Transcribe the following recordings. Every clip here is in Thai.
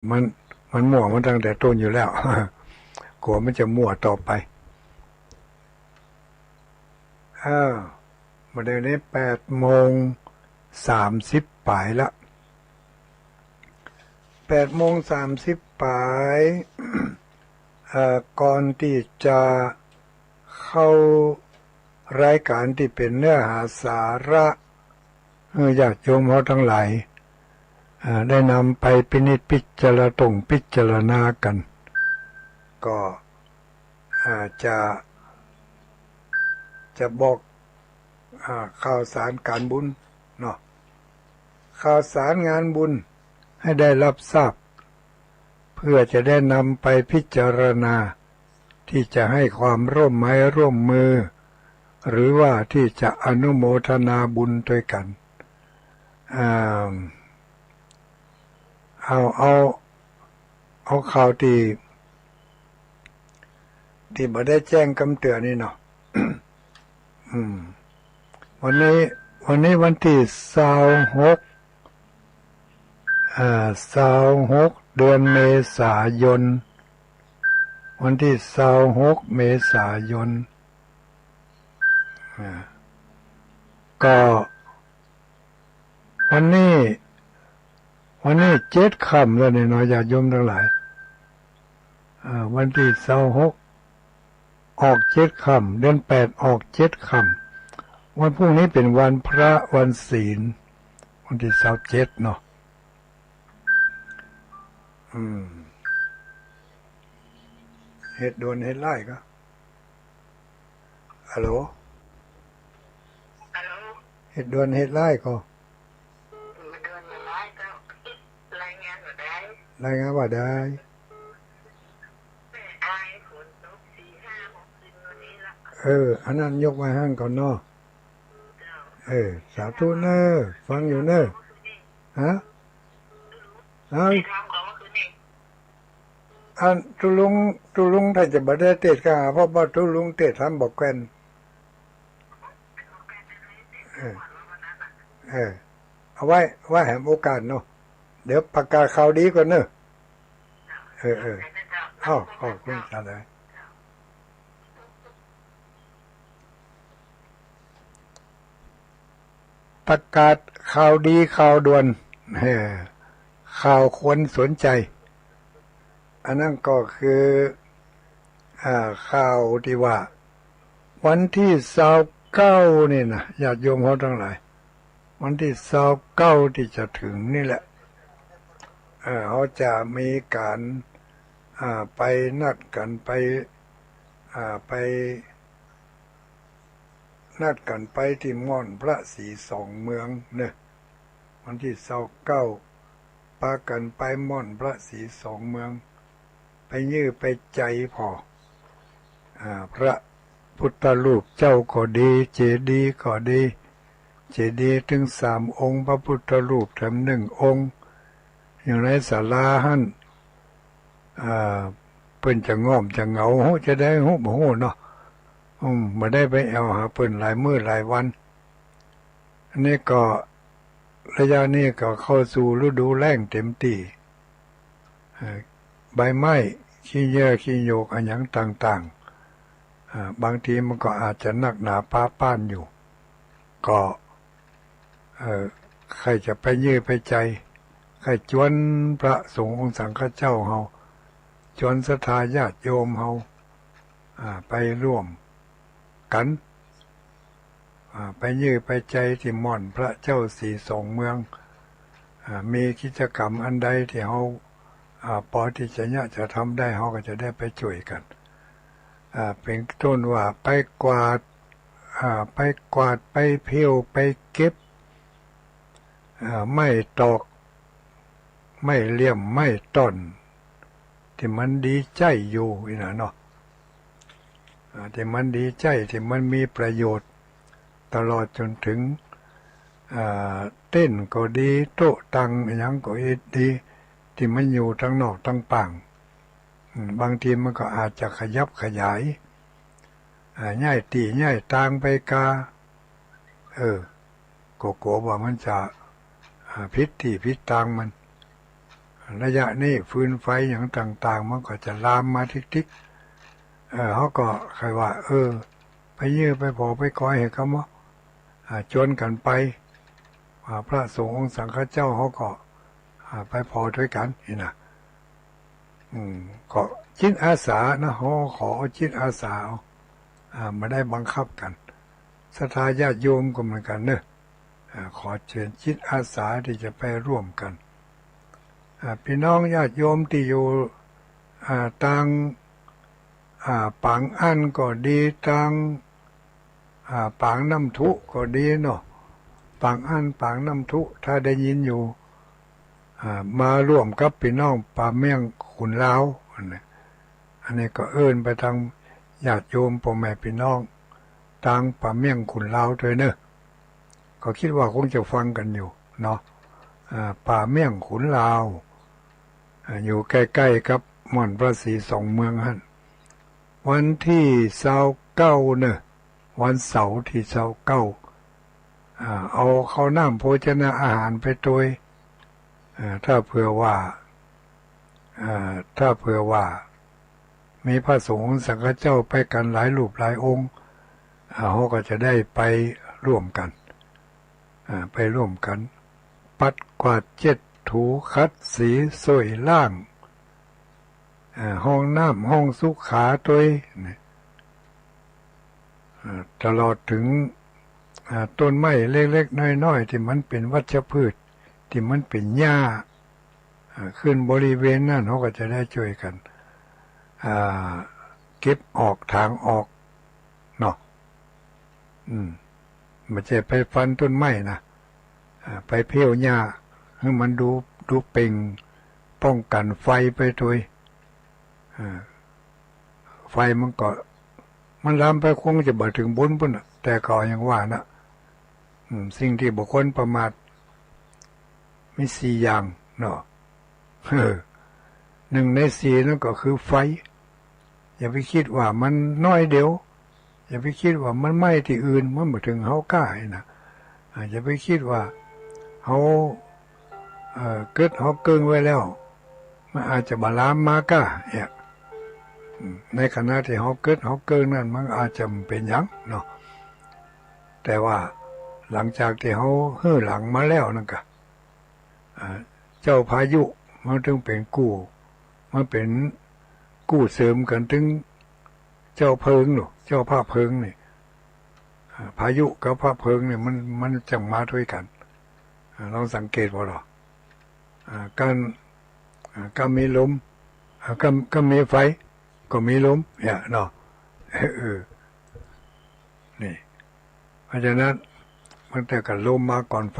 มันมันมั่วมันตั้งแต่ต้นอยู่แล้ว กลัวมันจะมั่วต่อไปมาเดี๋ยวนี้8:30ป่ายละ8:30ป่าย ก่อนที่จะเข้ารายการที่เป็นเนื้อหาสาระญาติโยมเขาทั้งหลายได้นำไปพินิจพิจารณากันก็จะบอกข่าวสารการบุญเนาะข่าวสารงานบุญให้ได้รับทราบเพื่อจะได้นำไปพิจารณาที่จะให้ความร่วมไม้ร่วมมือหรือว่าที่จะอนุโมทนาบุญด้วยกันเอาข่าวที่บ่ได้แจ้งกำเตือนนี่เนาะ วันนี้วันที่26เดือนเมษายนวันที่26เมษายนก็วันนี้7 ค่ำแล้วเนี่ยเนาะญาติโยมทั้งหลายวันที่26ออก7 ค่ำเดือน8ออก7 ค่ำวันพรุ่งนี้เป็นวันพระวันศีลวันที่27เนาะเหตุด่วนเหตุร้ายก็ฮัลโหลเหตุด่วนเหตุร้ายก็รายงานว่าได้อันนั้นยกไว้ห้างก่อนเนาะสาธุเนอะฟังอยู่เนอะฮะอันตุลุงถ้าจะบ่ได้เทศก็เพราะว่าตุลุงเทศทำบอกแกนเอาไว้แหมโอกาสเนาะเดี๋ยวประกาศข่าวดีก่อนเนอะขอบคุณจ้าเลยประกาศข่าวดีข่าวด่วนข่าวควรสนใจอันนั้นก็คือข่าวที่ว่าวันที่29นี่นะญาติโยมเขาทั้งหลายวันที่29ที่จะถึงนี่แหละเขาจะมีการไปนัดกันไปนัดกันไปที่ม่อนพระศรีสองเมืองเนี่ยวันที่29พากันไปม่อนพระศรีสองเมืองไปยื้อไปใจพอพระพุทธรูปเจ้าก็ดีเจดีย์ก็ดีเจดีย์ถึง3 องค์พระพุทธรูปแถม1 องค์อย่างไรศาลาหั่นเพิ่นจะง้อมจะเหงาจะได้ฮู้บ่ฮู้เนาะบ่ได้ไปแอวหาเพิ่นหลายมื้อหลายวันอันนี้ก็ระยะนี้ก็เข้าสู่ฤดูแล้งเต็มที่ใบไม้ขี้เหยื่อขี้โยกอันหยังต่างๆบางทีมันก็อาจจะหนักหนาป้าป้านอยู่ก็ใครจะไปยื้อไปใจใครจวนพระสงฆ์องค์สังฆเจ้าเฮาจวนศรัทธาญาติโยมเฮาไปร่วมกันไปยื้อไปใจที่ม่อนพระเจ้าสีสองเมืองมีกิจกรรมอันใดที่เฮาพอที่จะทำได้เฮาก็จะได้ไปช่วยกันเป็นต้นว่าไปกวาดไปเพี้ยวไปเก็บไม่ตอกไม่เลี่ยมไม่ต้นที่มันดีใจอยู่นะเนาะที่มันดีใจที่มันมีประโยชน์ตลอดจนถึงเต้นก็ดีโต๊ะตังอย่างก็ดีที่มันอยู่ทั้งนอกทั้งป่างบางทีมันก็อาจจะขยับขยายง่ายตีง่ายตางไปกาก็กลัวว่ามันจะพิษที่พิษตางมัน ระยะนี้ฟืนไฟอย่างต่างๆมันก็จะลามมาทิกๆเขาก็ใครว่าไปยื้อไปพอไปคอยให้เขามาจนกันไปพระสงฆ์องค์สังฆเจ้าเขาก็ไปพอด้วยกันนี่นะก็จิตอาสานะเขาขอจิตอาสามาได้บังคับกันศรัทธาญาติโยมก็เหมือนกันเนอะขอเชิญจิตอาสาที่จะไปร่วมกันพี่น้องญาติโยมที่อยู่ต่างปางอันก็ดีต่างปางน้ำทุก็ดีเนาะปางอันปางน้ำทุถ้าได้ยินอยู่มาร่วมกับพี่น้องป่าเมี่ยงขุนลาวอันนี้ก็เอิ้นไปทางญาติโยมพ่อแม่พี่น้องต่างป่าเมี่ยงขุนลาวด้วยเนอะก็คิดว่าคงจะฟังกันอยู่เนาะป่าเมี่ยงขุนลาวอยู่ใกล้ๆกับม่อนพระศรีสองเมืองฮั่นวันที่29เนอะวันเสาร์ที่29เอาข้าวน้ำโภชนาอาหารไปตัวยถ้าเผื่อว่ามีพระสงฆ์สังฆเจ้าไปกันหลายรูปหลายองค์เขาก็จะได้ไปร่วมกันปัดกวาดเช็ดถูคัดสีสวยล่างห้องน้ำห้องสุขาตัวตลอดถึงต้นไม้เล็กๆน้อยๆที่มันเป็นวัชพืชที่มันเป็นหญ้าขึ้นบริเวณนั้นเขาก็จะได้ช่วยกันเก็บออกทางออกเนาะไม่ใช่ไปฟันต้นไม้นะไปเพี้ยวหญ้าให้มันดูเป่งป้องกันไฟไปด้วยไฟมันลามไปคงจะบ่ถึงบนปุ่นแต่ก็ยังว่านะสิ่งที่บุคคลประมาทมี4อย่างเนาะ1 ใน 4นั่นก็คือไฟอย่าไปคิดว่ามันน้อยเดียวอย่าไปคิดว่ามันไหม้ที่อื่นมันบ่ถึงเฮากล้านะอย่าไปคิดว่าเฮาเกิดเฮาเกิงไว้แล้วมันอาจจะบลามมากะในขณะที่เขาเกิดเขาเกินนั่นมันอาจจะเป็นหยังเนาะแต่ว่าหลังจากที่เขาเฮือหลังมาแล้วนั่นก็เจ้าพายุมันถึงเป็นมันเป็นกู้เสริมกันถึงเจ้าเพลิงหรอเจ้าพระเพลิงนี่พายุกับพระเพลิงเนี่ยมันจะมาด้วยกันลองสังเกตว่าหรอก็มีลมก็มีไฟก็มีลมเนาะนี่เพราะฉะนั้นมันแต่กับลมมาก่อนไฟ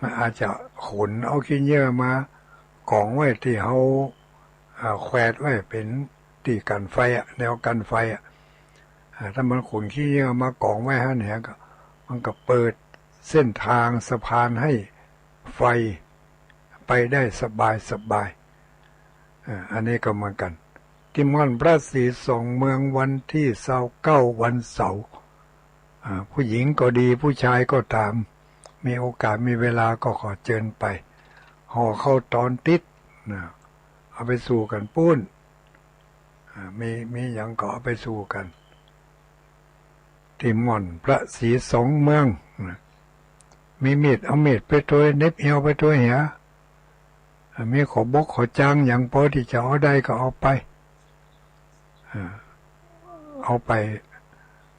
มันอาจจะขนเอาขี้เหงื่อมากองไว้ที่เขาแขวนไว้เป็นที่กันไฟแนวกันไฟถ้ามันขนขี้เหงื่อมากองไว้ฮะเนี่ยก็มันก็เปิดเส้นทางสะพานให้ไฟไปได้สบายอันนี้ก็เหมือนกันที่ม่อนพระศรีสองเมืองวันที่29วันเสาร์ผู้หญิงก็ดีผู้ชายก็ตามมีโอกาสมีเวลาก็ขอเชิญไปห่อเข้าตอนติดเอาไปสู่กันปุ้นมีอย่างก็เอาไปสู่กันที่ม่อนพระศรีสองเมืองมีมีดเอามีดไปตัวเน็บเอวไปตัวเหียมีขอบกขอจ้างอย่างพอที่จะเอาได้ก็เอาไป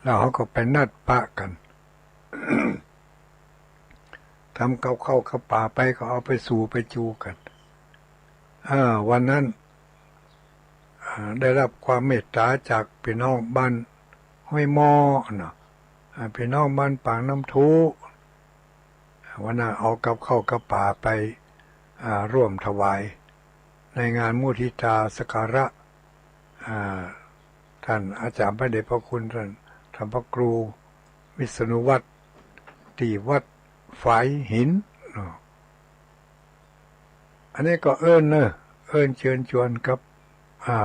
แล้วเขาก็ไปนัดปะกัน ทำเข้าป่าไปก็เอาไปสู่ไปจูกันวันนั้นได้รับความเมตตาจากพี่น้องบ้านห้วยหม้อนะพี่น้องบ้านปางน้ำทุวันนั้นเอากับเข้ากับป่าไปร่วมถวายในงานมุทิตาสการะท่านอาจารย์พระเดชพระคุณท่านธรรมครูวิษณุวัฒน์ที่วัดฝายหินอันนี้ก็เอิ้นเชิญชวนกับ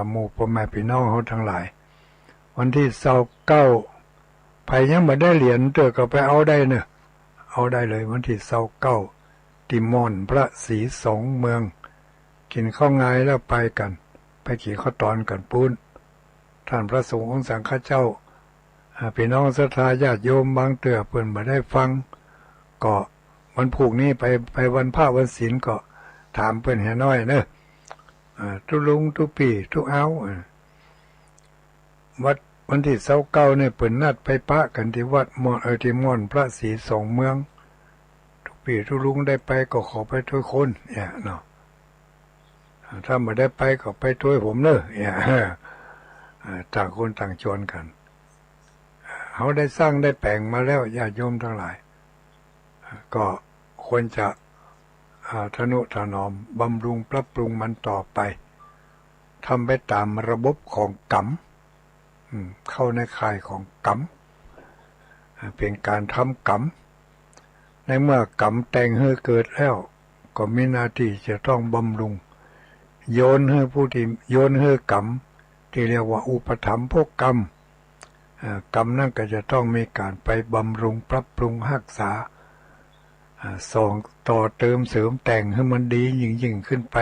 หมู่พ่อแม่พี่น้องเขาทั้งหลายวันที่29ไปยังไม่ได้เหรียญเตอก็ไปเอาได้เนอะเอาได้เลยวันที่29ที่ม่อนพระศรีสองเมือง กินข้าวงายแล้วไปกันไปขี่ข้าวตอนกันปูนท่านพระสงฆ์ของสังฆเจ้าพี่น้องศรัทธาญาติโยมบางเตือเพิ่นมาได้ฟังก็วันผูกนี้ไปวันพระวันศีลก็ถามเพิ่นให้น้อยเนอะทุลุงทุปีทุเอาวัดวันที่29เนี่ยเปิ่นนัดไปปะกันที่วัดม่อนที่ม่อนพระศรีสองเมืองทุกปีทุลุงได้ไปก็ขอไปทุกคนเนี่ยเนาะถ้าไม่ได้ไปก็ไปช่วยผมเนอะเนี่ยต่างคนต่างชวนกันเขาได้สร้างได้แปลงมาแล้วญาติโยมทั้งหลายก็ควรจะทนุถนอมบำรุงปรับปรุงมันต่อไปทำไปตามระบบของกรรมเข้าในข่ายของกรรมเป็นการทำกรรมในเมื่อกรรมแต่งให้เกิดแล้วก็มีหน้าที่จะต้องบำรุงโยนให้ผู้ที่โยนให้กรรมที่เรียกว่าอุปถัมภกกรรมกรรมนั่นก็จะต้องมีการไปบำรุงปรับปรุงรักษาส่งต่อเติมเสริมแต่งให้มันดียิ่งขึ้นไป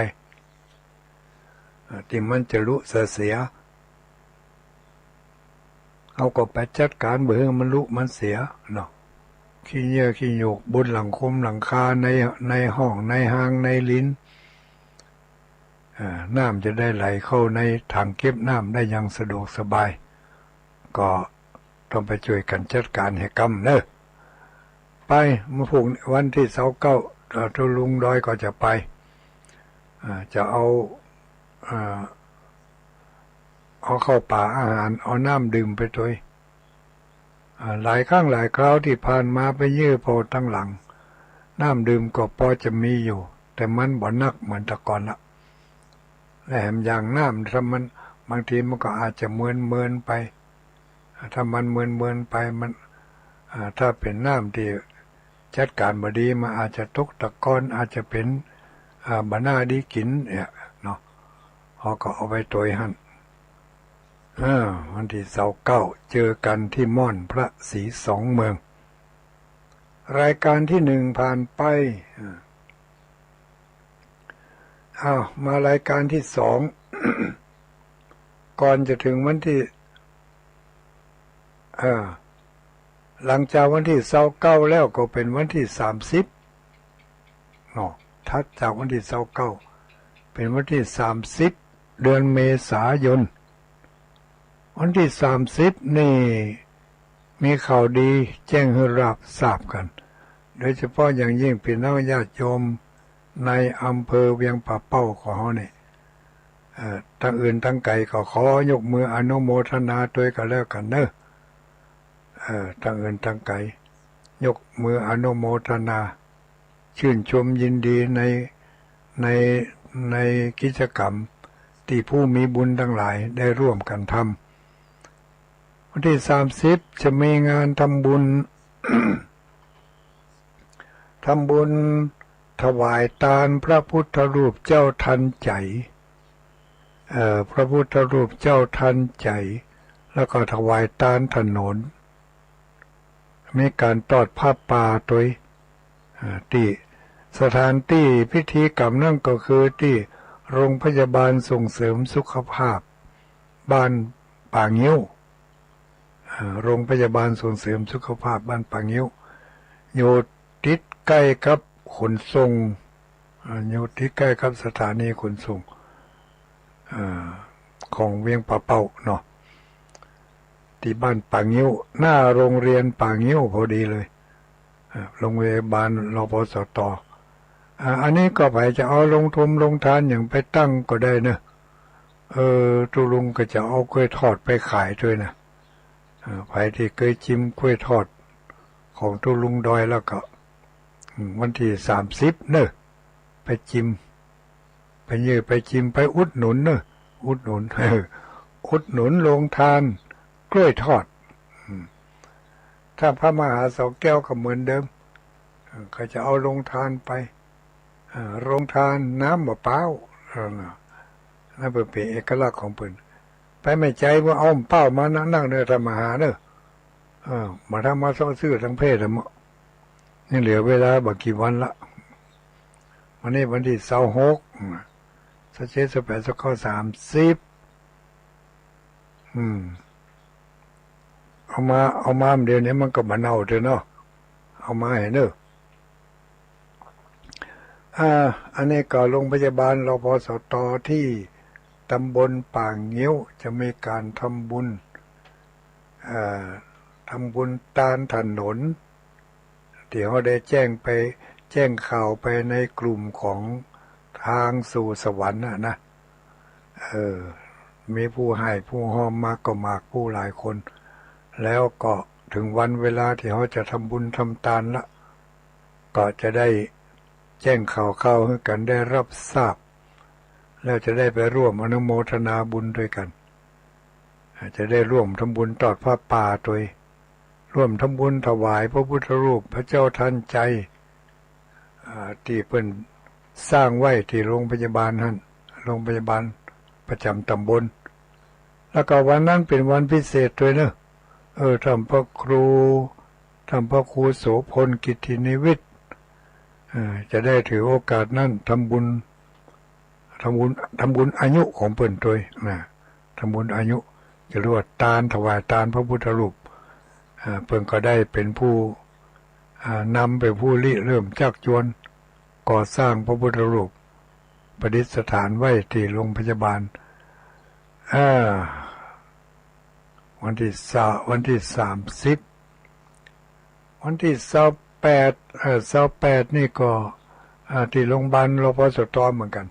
ที่มันจะรู้เสียเอาก็ไปจัดการเบื่อมันรู้มันเสียเนาะขี้เยื่อขี้โยกบนหลังคมหลังคาในห้องในห้างในลิ้นน้ำจะได้ไหลเข้าในถังเก็บน้ำได้อย่างสะดวกสบายก็ต้องไปช่วยกันจัดการให้กรรมเนอะไปมาผูกวันที่29ทุลุงดอยก็จะไปจะเอาเข้าป่าอาหารเอาน้ำดื่มไปด้วยหลายครั้งหลายคราวที่ผ่านมาไปยื้อโพตั้งหลังน้ำดื่มก็พอจะมีอยู่แต่มันบ่นักเหมือนแต่ก่อนละและแถมอย่างน้ำถ้ามันบางทีมันก็อาจจะเมินไปถ้ามันเมินไปมันถ้าเป็นน้ำที่จัดการบดีมันอาจจะตกตะกอนอาจจะเป็นบานาดีกินเนี่ยเนาะเขาก็เอาไปตัวหั่นวันที่29เจอกันที่ม่อนพระศรีสองเมืองรายการที่1ผ่านไปมารายการที่2 ก่อนจะถึงวันที่หลังจากวันที่29แล้วก็เป็นวันที่30เนาะถัดจากวันที่29เป็นวันที่30เดือนเมษายนวันที่30นี่มีข่าวดีแจ้งให้รับทราบกันโดยเฉพาะอย่างยิ่งพี่น้องญาติโยมในอำเภอเวียงป่าเป้าของเราเนี่ยทั้งอื่นทั้งไกลก็ขอยกมืออนุโมทนาด้วยกันแล้วกันเนอะทั้งอื่นทั้งไกลยกมืออนุโมทนาชื่นชมยินดีในกิจกรรมที่ผู้มีบุญทั้งหลายได้ร่วมกันทำวันที่30จะมีงานทำบุญ ทำบุญถวายทานพระพุทธรูปเจ้าทันใจพระพุทธรูปเจ้าทันใจแล้วก็ถวายทานถนนมีการทอดผ้าป่าตัวที่สถานที่พิธีกรรมนั่นก็คือที่โรงพยาบาลส่งเสริมสุขภาพบ้านป่างิ้วโรงพยาบาลส่งเสริมสุขภาพบ้านป่างิ้วอยู่ติดใกล้กับขนส่งอยู่ที่ใกล้กับสถานีขนส่งของเวียงป่าเป้าเนาะที่บ้านป่างิ้วหน้าโรงเรียนป่างิ้วพอดีเลยโรงพยาบาลรพสต.อันนี้ก็ไปจะเอาลงทานอย่างไปตั้งก็ได้นะตุลุงก็จะเอากล้วยทอดไปขายด้วยนะไปที่เคยชิมกล้วยทอดของตุลุงดอยแล้วก็วันที่30เนอะไปชิมไปยือไปชิมไปอุดหนุนเนอะอุดหนุนลงทานกล้วยทอดถ้าพระมหาเสาแก้วก็เหมือนเดิมก็จะเอาลงทานไปโรงทานน้ำมะพร้าวนั่นเป็นเอกลักษณ์ของเพิ่นไปไม่ใจว่าเอาเป้ามานั่งเนื้อทำอาหารเนอะมาทำมาซื้อทั้งเพศทั้งนี่เหลือเวลาบักกี่วันละวันนี้วันที่26 27 28 29 30เอามาเดี๋ยวนี้มันก็มาเน่าเถอะเนาะเอามาให้เนอะอันนี้ก็โรงพยาบาลรพสตที่ตำบลป่างเงี้ยวจะมีการทำบุญตานถนนที่เขาได้แจ้งข่าวไปในกลุ่มของทางสู่สวรรค์นะมีผู้ให้ผู้หอมมากก็มากผู้หลายคนแล้วก็ถึงวันเวลาที่เขาจะทำบุญทำทานละก็จะได้แจ้งข่าวให้กันได้รับทราบแล้วจะได้ไปร่วมอนุโมทนาบุญด้วยกันจะได้ร่วมทำบุญตอดผ้าป่าตัวร่วมทำบุญถวายพระพุทธรูปพระเจ้าทันใจที่เพิ่นสร้างไว้ที่โรงพยาบาลนั่นโรงพยาบาลประจำตำบลแล้วก็วันนั้นเป็นวันพิเศษด้วยเนอะท่านพระครูโสพลกิตตินิวิทย์จะได้ถือโอกาสนั้นทำบุญอายุของเพิ่นด้วยนะทำบุญอายุจะเรียกว่าทานถวายทานพระพุทธรูปเพิ่นก็ได้เป็นผู้นำไปผู้ริเริ่มชักชวนก่อสร้างพระพุทธรูปประดิษฐานไว้ที่โรงพยาบาลวันที่30วันที่28นี่ก็ที่โรงพยาบาลรพสตเหมือนกัน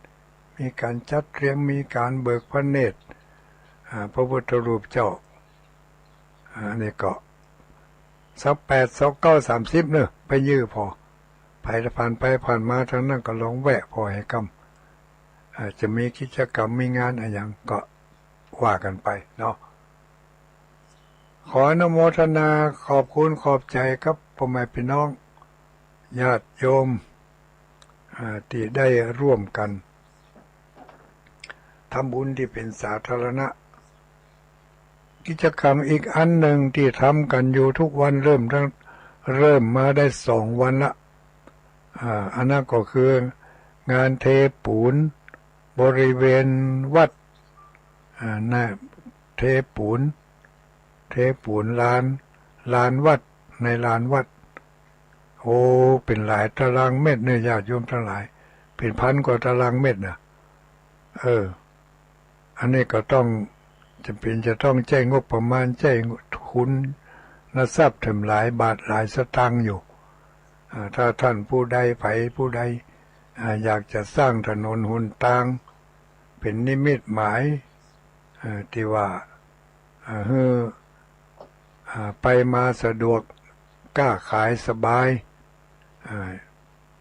มีการจัดเตรียมมีการเบิกพระเนตรพระพุทธรูปเจ้านี่ก็28 29 30เนี่ยไปยื้อพอผ่านไปผ่านมาทั้งนั้นก็ลองแวะพอให้กำจะมีกิจกรรมมีงานอะไรอย่างก็ว่ากันไปเนาะขออนุโมทนาขอบคุณขอบใจครับพ่อแม่พี่น้องญาติโยมที่ได้ร่วมกันทำบุญที่เป็นสาธารณะกิจกรรมอีกอันหนึ่งที่ทำกันอยู่ทุกวันเริ่มมาได้2 วันละอันนั้นก็คืองานเทปูนบริเวณวัดเทปูนลานวัดในลานวัดโอ้เป็นหลายตารางเมตรเนี่ยญาติโยมทั้งหลายเป็นพันกว่าตารางเมตรนะอันนี้ก็ต้องจะต้องแจ้งงบประมาณแจ้งทุนทรัพย์ถึงหลายบาทหลายสตางค์อยู่ถ้าท่านผู้ใดอยากจะสร้างถนนหนทางเป็นนิมิตหมายที่ว่าไปมาสะดวกกล้าขายสบาย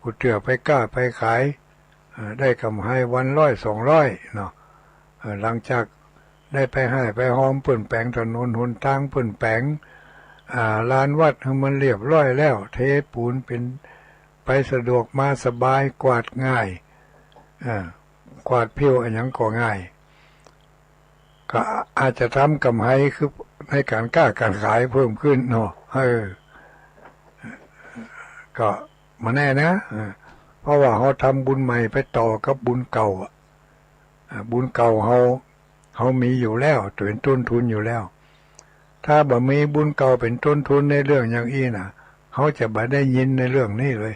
ผู้เถื่อไปกล้าไปขายได้กำไรวัน100-200เนาะหลังจากได้ไปให้ไปหอมเปิ่นแปลงถนนหนทางเปิ่นแปลงลานวัดให้มันเรียบร้อยแล้วเทปูนเป็นไปสะดวกมาสบายกวาดง่ายกวาดเพี้ยวอันยังก็ง่ายก็อาจจะทำกำไรคือในการกล้าการขายเพิ่มขึ้นเนาะก็มาแน่นะเพราะว่าเขาทำบุญใหม่ไปต่อกับบุญเก่าบุญเก่าเขามีอยู่แล้วเป็นต้นทุนอยู่แล้วถ้าบ่มีบุญเก่าเป็นต้นทุนในเรื่องอย่างอี้นะเขาจะบ่ได้ยินในเรื่องนี้เลย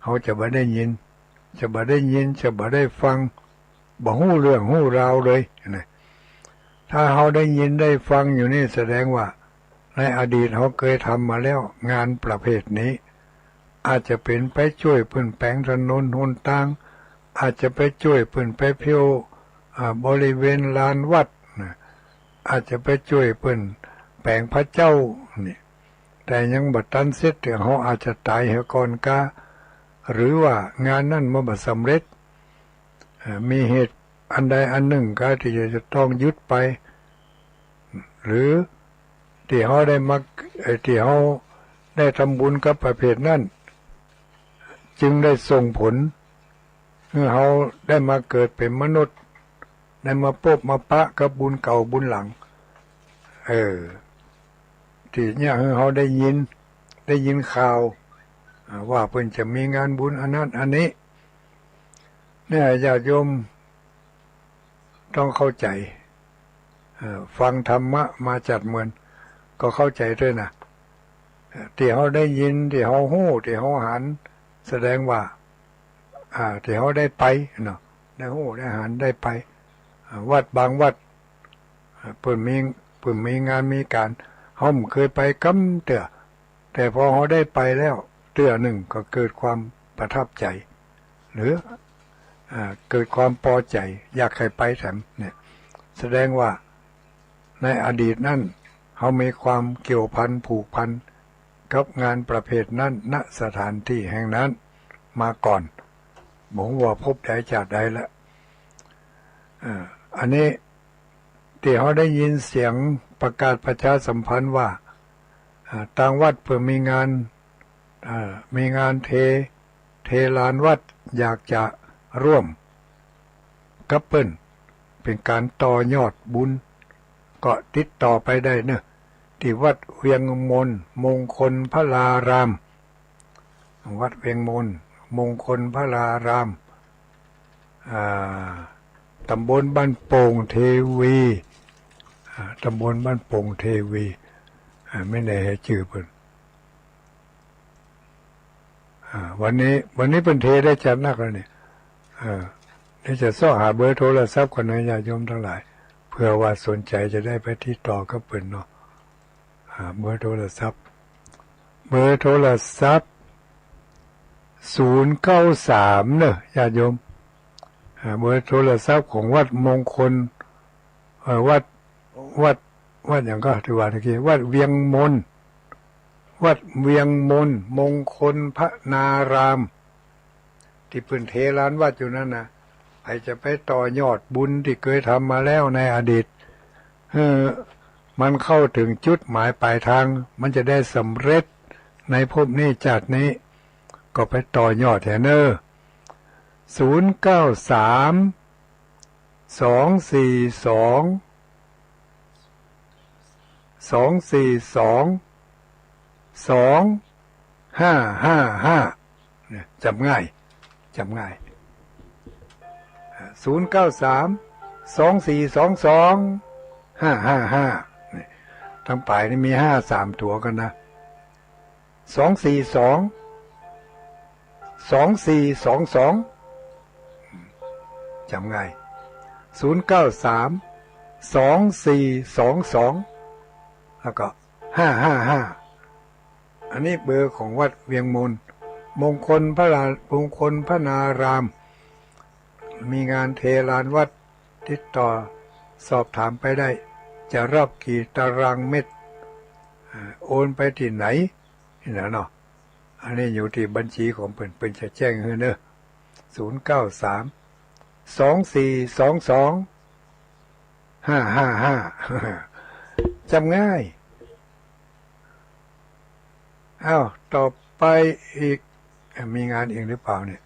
เขาจะบ่ได้ยินจะบ่ได้ฟังบ่ฮู้เรื่องฮู้ราวเลยนะถ้าเขาได้ยินได้ฟังอยู่นี่แสดงว่าในอดีตเขาเคยทำมาแล้วงานประเภทนี้อาจจะเป็นไปช่วยเพิ่นแปลงถนนหนทางอาจจะไปช่วยเพิ่นไปเพียวบริเวณลานวัดอาจจะไปช่วยเพิ่นแปลงพระเจ้านี่แต่ยังบัดทันเสร็จแต่เขาอาจจะตายเหก่อนกาหรือว่างานนั้นมันบ่สำเร็จมีเหตุอันใดอันหนึ่งก็ที่จะต้องยึดไปหรือที่เขาได้ทำบุญกับประเภทนั้นจึงได้ส่งผลเมื่อเขาได้มาเกิดเป็นมนุษย์ได้มาพบมาปะกับบุญเก่าบุญหลังที่เนี่ยเขาได้ยินข่าวว่าเพิ่นจะมีงานบุญอันนั้นอันนี้เนี่ยญาติโยม ต้องเข้าใจฟังธรรมะมาจัดเหมือนก็เข้าใจด้วยนะที่เขาได้ยินที่เขาหู้ที่เขาหันแสดงว่าที่เขาได้ไปเนาะได้หู้ได้หันได้ไปวัดบางวัดเพิ่นมีงานมีการเขาเคยไปกำเตือแต่พอเขาได้ไปแล้วเตือหนึ่งก็เกิดความประทับใจหรือเกิดความพอใจอยากให้ไปแถมเนี่ยแสดงว่าในอดีตนั้นเขามีความเกี่ยวพันผูกพันกับงานประเภทนั้นณสถานที่แห่งนั้นมาก่อนบอกว่าพบใดจากใดแล้วอันนี้ที่เขาได้ยินเสียงประกาศประชาสัมพันธ์ว่าต่างวัดเพื่อมีงานเทลานวัดอยากจะร่วมกับเปิ้นเป็นการต่อยอดบุญก็ติดต่อไปได้เนอะที่วัดเวียงมงคลพระลารามวัดเวียงมงคลพระลารามตำบลบ้านโป่งเทวีตำบลบ้านโป่งเทวีไม่ได้ให้ชื่อเพิ่นวันนี้เป็นเทได้จัดนักแล้วเนี่ยนี่จะซ่อหาเบอร์โทรศัพท์กันนะญาติโยมทั้งหลายเพื่อว่าสนใจจะได้ไปที่ต่อกับเพิ่นเนาะเบอร์โทรศัพท์093เนอะญาติโยมเบอร์โทรศัพท์ของวัดมงคลวัดอย่างก็ที่ว่าเมื่อกี้วัดเวียงมงคลพระนารามที่เพิ่นเทลานวัดอยู่นั่นนะใครจะไปต่อยอดบุญที่เคยทำมาแล้วในอดีตมันเข้าถึงจุดหมายปลายทางมันจะได้สำเร็จในภพนี้ชาตินี้ก็ไปต่อยอดแทนเนอร์093 242 2555เนี่ยจำง่าย093 2422 555ทั้งปลายนี่มี53ตัวกันนะ242 จำง่าย093 2422แล้วก็555อันนี้เบอร์ของวัดเวียงมงคลพระนารามมีงานเทลานวัดติดต่อสอบถามไปได้จะรับกี่ตารางเมตรโอนไปที่ไหนนี่นะเนาะอันนี้อยู่ที่บัญชีของเพิ่นจะแจ้งให้เนอะ093 242 555จำง่ายต่อไปอีกมีงานเองหรือเปล่าเนี่ย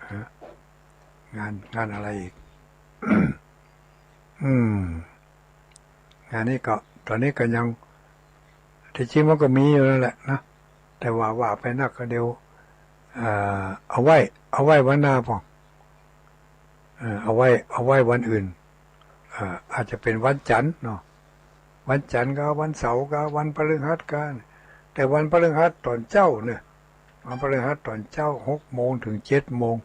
งานอะไรอีก งานนี้ก็ตอนนี้ก็ยังที่จริงมันก็มีอยู่นั่นแหละนะแต่ว่าไปนักก็เดียวเอาไว้วันหน้าพอเอาไว้วันอื่นอาจจะเป็นวันจันทร์เนาะวันจันทร์ก็วันเสาร์ก็วันพฤหัสก็แต่วันพฤหัสตอนเจ้าเนี่ยวันพฤหัสตอนเจ้า6 โมงถึง 7 โมง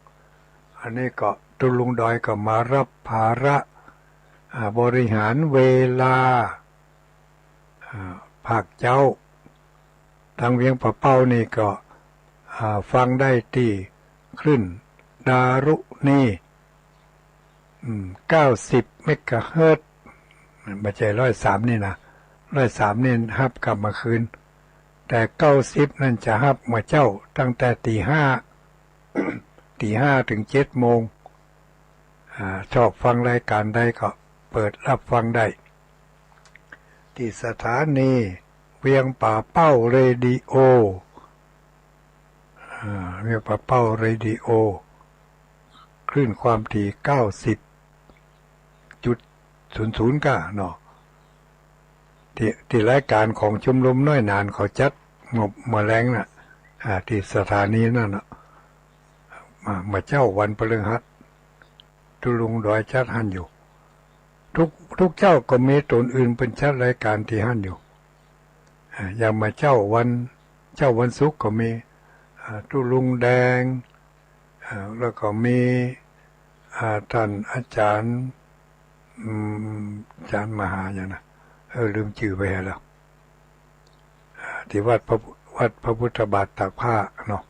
อันนี้ก็ตุลุงดอยก็มารับภาระบริหารเวลาภาคเจ้าทางเวียงปะเป้านี่ก็ฟังได้ที่คลื่นดารุนี่90 เมกะเฮิรตซ์ไม่ใช่103นี่นะ103นี่ฮับกลับมาคืนแต่90นั่นจะฮับมาเจ้าตั้งแต่ตี 5 ถึง 7 โมงชอบฟังรายการใดก็เปิดรับฟังได้ที่สถานีเวียงป่าเป้าเรดิโอเวียงป่าเป้าเรดิโอคลื่นความถี่90.00 กะเนาะที่รายการของชมรมน้อยนานเขาจัดเมื่อแรงน่ะที่สถานีนั่นน่ะมาเจ้าวันพฤหัสตุลุงดอยจัดหันอยู่ ทุกเจ้าก็มีตนอื่นเป็นชัดรายการที่หั่นอยู่อย่างมาเจ้าวันศุกร์ก็มีตุลุงแดงแล้วก็มีท่านอาจารย์มหาอย่างนะลืมชื่อไปแล้วที่วัดพระพุทธบาทตากผ้าเนาะ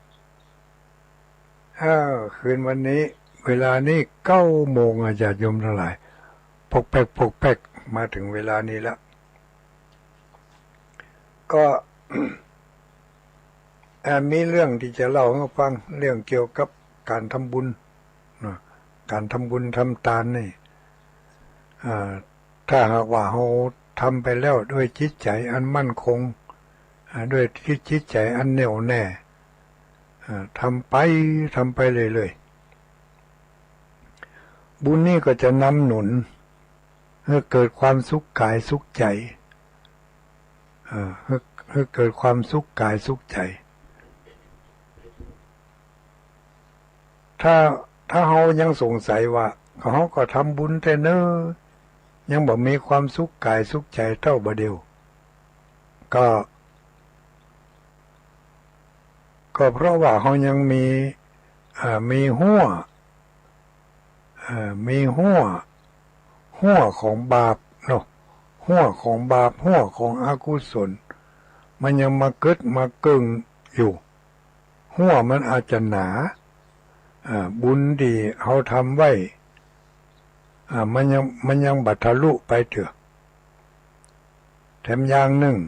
คืนวันนี้เวลานี้9 โมงญาติโยมทั้งหลายพกแป๊กมาถึงเวลานี้แล้วก็ มีเรื่องที่จะเล่าให้ฟังเรื่องเกี่ยวกับการทำบุญการทำบุญทำทานนี่ถ้าหากว่าเราทำไปแล้วด้วยจิตใจอันมั่นคงด้วยจิตใจอันแน่วแน่ทำไปเลยบุญนี่ก็จะนำหนุนให้เกิดความสุขกายสุขใจให้เกิดความสุขกายสุขใจถ้าเรายังสงสัยว่าเขาก็ทำบุญแต่เนอยังบ่มีความสุขกายสุขใจเท่าบ่เดียวก็เพราะว่าเขายังมีหัวของบาปเนาะหัวของบาปหัวของอกุศลมันยังมาเกิดมาเกิงอยู่หัวมันอาจจะหนาบุญดีเขาทำไว้มันยังบัดทะลุไปเถอะแถมอย่างหนึ่ง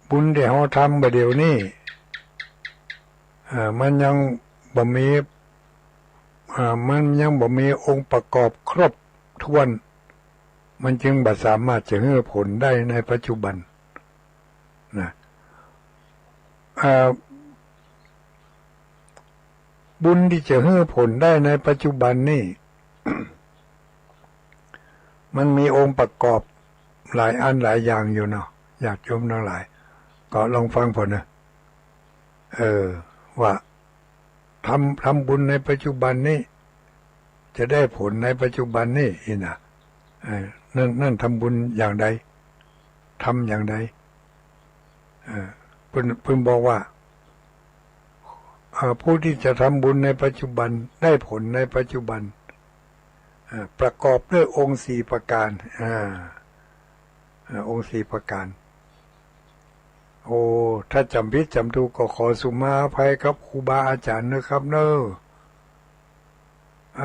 บุญที่เขาทำประเดี๋ยวนี้มันยังบ่มีองค์ประกอบครบถ้วนมันจึงบ่สามารถจะให้ผลได้ในปัจจุบันนะบุญที่จะให้ผลได้ในปัจจุบันนี่ มันมีองค์ประกอบหลายอันหลายอย่างอยู่เนาะอยากโยมทั้งหลายก็ลองฟังพอนะว่าทำบุญในปัจจุบันนี้จะได้ผลในปัจจุบันนี้นะนั่นทำบุญอย่างใดทำอย่างใดเพิ่นบอกว่าผู้ที่จะทำบุญในปัจจุบันได้ผลในปัจจุบันประกอบด้วยองค์4 ประการองค์4 ประการโอ้ถ้าจำผิดจำถูกก็ขอสุมาอภัยกับครูบาอาจารย์นะครับเนอ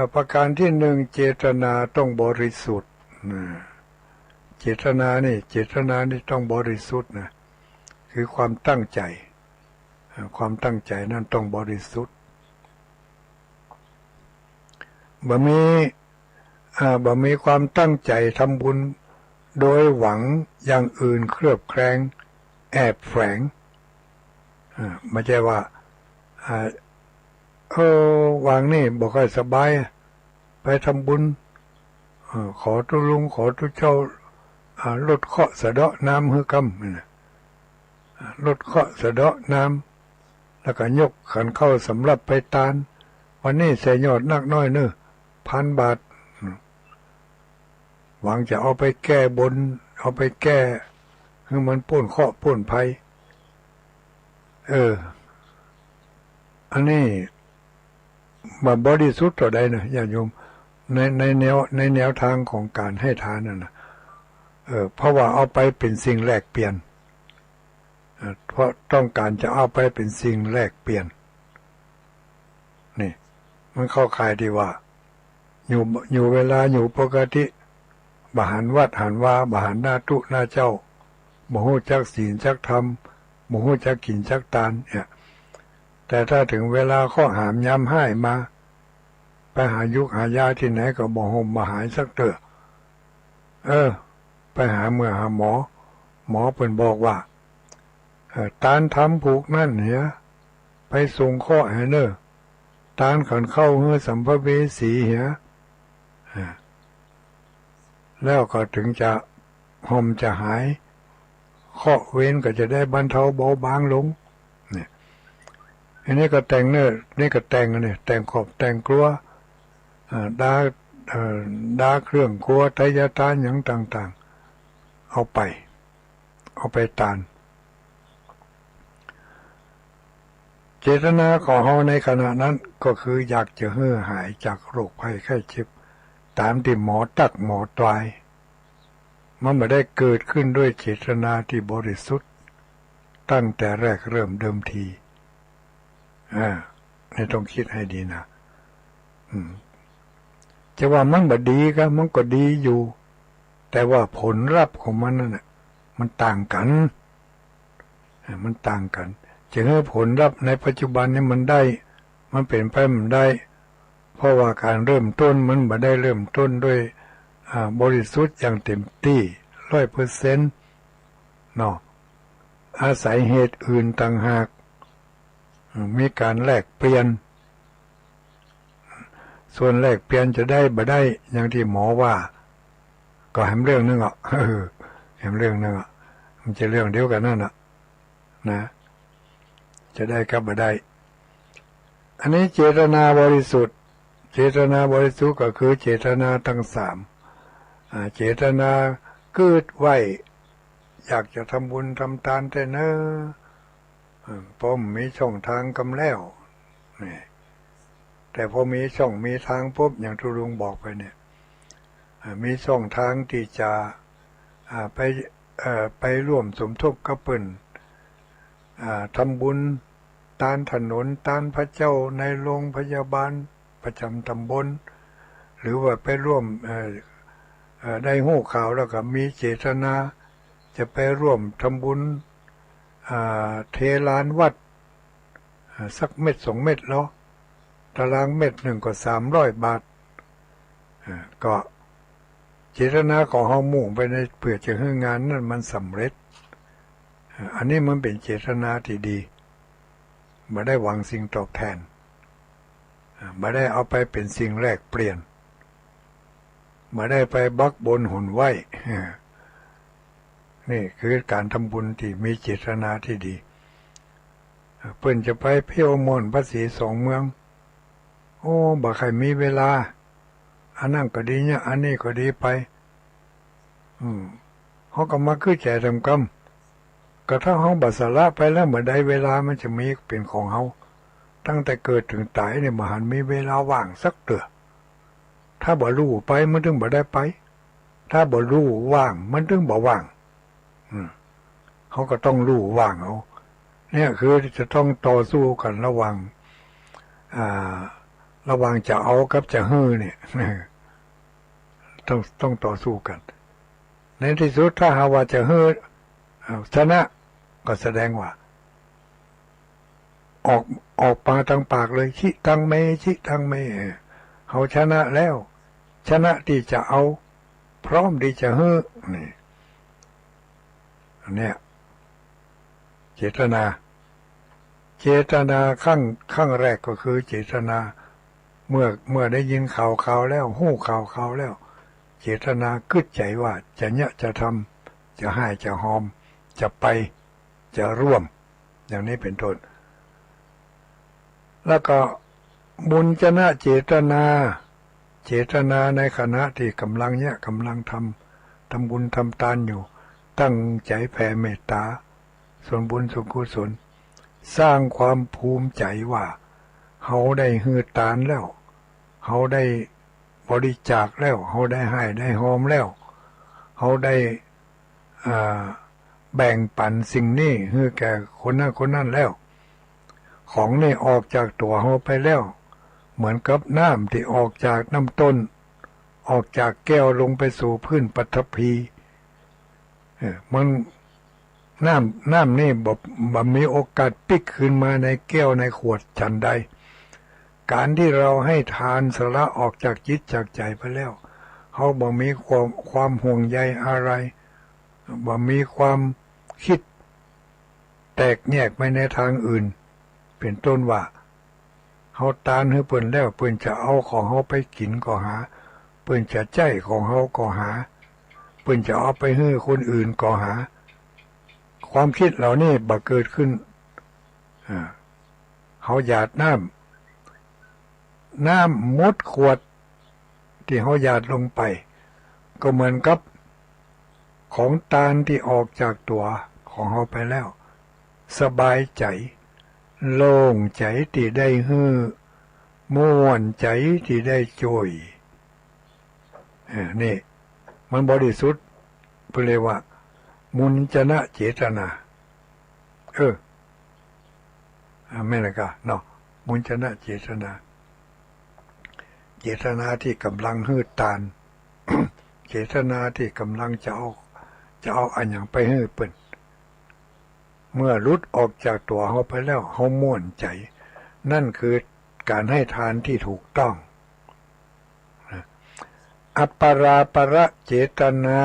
ะประการที่1เจตนาต้องบริสุทธิ์เจตนานี่ต้องบริสุทธิ์นะคือความตั้งใจนั้นต้องบริสุทธิ์บ่มีความตั้งใจทำบุญโดยหวังอย่างอื่นเคลือบแคลงแอบแฝงไม่ใช่ว่าหวังนี่บอกให้สบายไปทำบุญขอตุลุงขอตุเจ้าลดเคราะห์สะเดาะน้ำฮือกำลดเคราะห์สะเดาะน้ำแล้วก็ยกขันเข้าสำหรับไปตานวันนี้ใส่ยอดนักน้อย1,000 บาทหวังจะเอาไปแก้บนเอาไปแก้ให้มันป้นเคราะห์ป้นภัยอันนี้มาบริสุทธิ์ต่อใดนะญาติโยมในแนวทางของการให้ทานนั่นนะเพราะว่าเอาไปเป็นสิ่งแลกเปลี่ยนเพราะต้องการจะเอาไปเป็นสิ่งแลกเปลี่ยนนี่มันเข้าข่ายที่ว่าอยู่เวลาอยู่ปกติบหันวัดหันวาบหันหน้าตุหน้าเจ้าบ่ฮู้จักศีลจักธรรมบ่ฮู้จักกินจักทานเนี่ยแต่ถ้าถึงเวลาข้อหามย้ำให้มาไปหายุกหายาที่ไหนก็บ่ห่มบ่หายสักเถอะไปหาหมอเพิ่นบอกว่าตานทำผูกนั่นเหียไปส่งข้อให้เนอตานขันเข้าเฮือสัมภเวสีเหียแล้วก็ถึงจะห่มจะหายข้อเว้นก็จะได้บรรเทาเบาบางลงเนี่ยอันนี้ก็แต่งนี่ก็แต่งเนี่ยแต่งขอบแต่งกลัว ดาเครื่องครัวไตรยทานอย่างต่างๆเอาไปทานเจตนาของเราในขณะนั้นก็คืออยากจะให้หายจากโรคภัยไข้เจ็บตามที่หมอตักหมอตายมันไม่ได้เกิดขึ้นด้วยเจตนาที่บริสุทธิ์ตั้งแต่แรกเริ่มเดิมทีนี่ต้องคิดให้ดีนะจะว่ามันบ่ดีก็มันก็ดีอยู่แต่ว่าผลลัพธ์ของมันนั่นมันต่างกันจะให้ผลลัพธ์ในปัจจุบันนี้มันเป็นไปมันได้เพราะว่าการเริ่มต้นมันบ่ได้เริ่มต้นด้วยบริสุทธิ์อย่างเต็มที่100%เนาะอาศัยเหตุอื่นต่างหากมีการแลกเปลี่ยนส่วนแลกเปลี่ยนจะได้บ่ได้อย่างที่หมอว่าก็แหมเรื่องนึงแหมเรื่องนึงมันจะเรื่องเดียวกันนั่นนะจะได้กับบ่ได้อันนี้เจตนาบริสุทธิ์ก็คือเจตนาทั้ง3เจตนาเกิดไว้อยากจะทำบุญทำทานแต่เนผมมีช่องทางกำแล้วนี่แต่พอมีช่องมีทางปุ๊บอย่างที่ลุงบอกไปเนี่ยมีช่องทางที่จะไปร่วมสมทบกับเปิ้นทำบุญตานถนนตานพระเจ้าในโรงพยาบาลประจำตำบลหรือว่าไปร่วมได้หู้ข่าวแล้วก็มีเจตนาจะไปร่วมทำบุญเทลานวัดสักเม็ด2 เม็ดแล้วตารางเม็ดหนึ่งก็300 บาทก็เจตนาของเฮามุ่งไปในเพื่อจะให้งานนั้นมันสำเร็จอันนี้มันเป็นเจตนาที่ดีไม่ได้หวังสิ่งตอบแทนไม่ได้เอาไปเป็นสิ่งแลกเปลี่ยนไม่ได้ไปบักบนหุ่นไหวนี่คือการทำบุญที่มีเจตนาที่ดีเพิ่นจะไปเที่ยวม่วนภาษี2 เมืองโอ้บ่ใครมีเวลาอันนั้นก็ดีเนี่ยอันนี้ก็ดีไปเขาก็มาคือแก่ทำกรรมก็ถ้าเขาบัสละไปแล้วเมื่อใดเวลามันจะมีเป็นของเขาตั้งแต่เกิดถึงตายเนี่ยมหันมีเวลาว่างสักเตือถ้าบ่รู้ไปมันถึงบ่ได้ไปถ้าบ่รู้ว่างมันถึงบ่ว่างเขาก็ต้องรู้ว่างเอาเนี่ยคือจะต้องต่อสู้กันระหว่างจะเอากับจะฮื้อเนี่ยต้องต่อสู้กันในที่สุดถ้าหาว่าจะฮื้อชนะก็แสดงว่าออกมาทางปากเลยชิตังเมเขาชนะแล้วชนะที่จะเอาพร้อมที่จะฮื้อนี่เนี่ยเจตนาขั้งแรกก็คือเจตนาเมื่อได้ยินข่าวแล้วหู้ข่าวแล้วเจตนาคิดใจว่าจะเนี่ยจะทำจะให้จะหอมจะไปจะร่วมอย่างนี้เป็นต้นแล้วก็บุญชนะเจตนาในขณะที่กำลังทำบุญทำทานอยู่ตั้งใจแผ่เมตตาส่วนบุญส่วนกุศลสร้างความภูมิใจว่าเขาได้ฮือทานแล้วเขาได้บริจาคแล้วเขาได้ให้ได้หอมแล้วเขาได้แบ่งปันสิ่งนี้ให้แก่คนนั้นแล้วของนี่ออกจากตัวเขาไปแล้วเหมือนกับน้ำที่ออกจากน้ำต้นออกจากแก้วลงไปสู่พื้นปฐพีมันน้ำนี่บ่มีโอกาสปิกขึ้นมาในแก้วในขวดฉันใดการที่เราให้ทานสละออกจากจิตจากใจไปแล้วเขาบ่มีความห่วงใยอะไรบ่มีความคิดแตกแยกไปในทางอื่นเป็นต้นว่าเขาทานให้เพิ่นแล้วเพิ่นจะเอาของเขาไปกินก็หาเพิ่นจะใจของเขาก็หาเพิ่นจะเอาไปให้คนอื่นก็หาความคิดเหล่านี้บ่เกิดขึ้นเขาหยาดน้ำมดขวด ที่เขาหยาดลงไปก็เหมือนกับของตาลที่ออกจากตัวของเขาไปแล้วสบายใจโล่งใจที่ได้ฮื้อม่วนใจที่ได้จ่อยนี่มันบริสุทธิ์เปเรียกว่ามุนจนะเจตนาไม่ละกะเนาะมุนจนะเจตนาเจตนาที่กำลังฮื้อตาล เจตนาที่กำลังจะเอาอันอย่างไปฮื้อเปิ่นเมื่อรุดออกจากตัวเขาไปแล้วเขาม่วนใจนั่นคือการให้ทานที่ถูกต้องอัปปราประเจตนา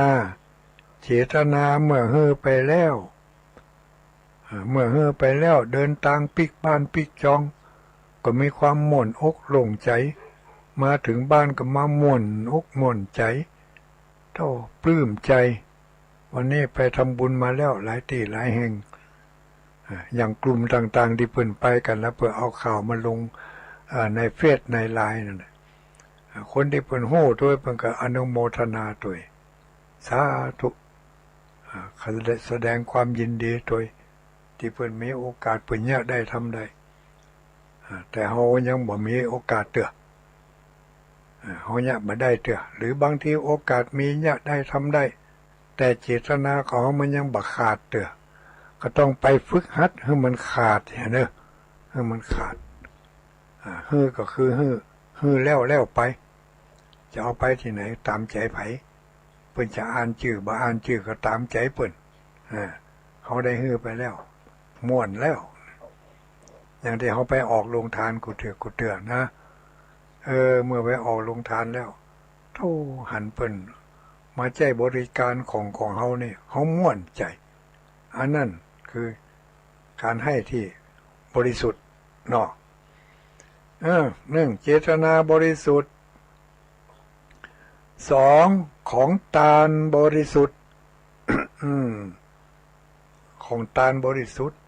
เจตนาเมื่อฮื้อไปแล้วเดินทางปิกบ้านปิกจองก็มีความม่วนอกโล่งใจมาถึงบ้านก็มาม่วนอกม่วนใจโธ่ปลื้มใจวันนี้ไปทำบุญมาแล้วหลายที่หลายแห่งอย่างกลุ่มต่างๆที่เพิ่นไปกันแล้วเพื่อเอาข่าวมาลงในเฟซในไลน์นั่นคนที่เพิ่นโห่ด้วยเพิ่นก็อนุโมทนาด้วยสาธุแสดงความยินดีด้วยที่เพิ่นมีโอกาสเพิ่นเนี่ยได้ทำได้แต่เฮายังบ่มีโอกาสเตื้อเฮาเนี่ยบ่ได้เตื้อหรือบางทีโอกาสมีเนี่ยได้ทำได้แต่เจตนาของมันยังบ่ขาดเตื้อก็ต้องไปฝึกหัดให้มันขาดเด้อให้มันขาดฮื้อก็คือฮื้อแล้วไปจะเอาไปที่ไหนตามใจไผเพิ่นจะอ่านชื่อบ่อ่านชื่อก็ตามใจเพิ่นเขาได้ฮื้อไปแล้วม่วนแล้วอย่างที่เขาไปออกโรงทานกูเถื่อนะเมื่อไปออกโรงทานแล้วโธ่หันเพิ่นมาใจบริการของเขานี่เขาม่วนใจอันนั้นคือการให้ที่บริสุทธิ์เนาะหนึ่งเจตนาบริสุทธิ์สองของทานบริสุทธิ์ ของทานบริสุทธิ์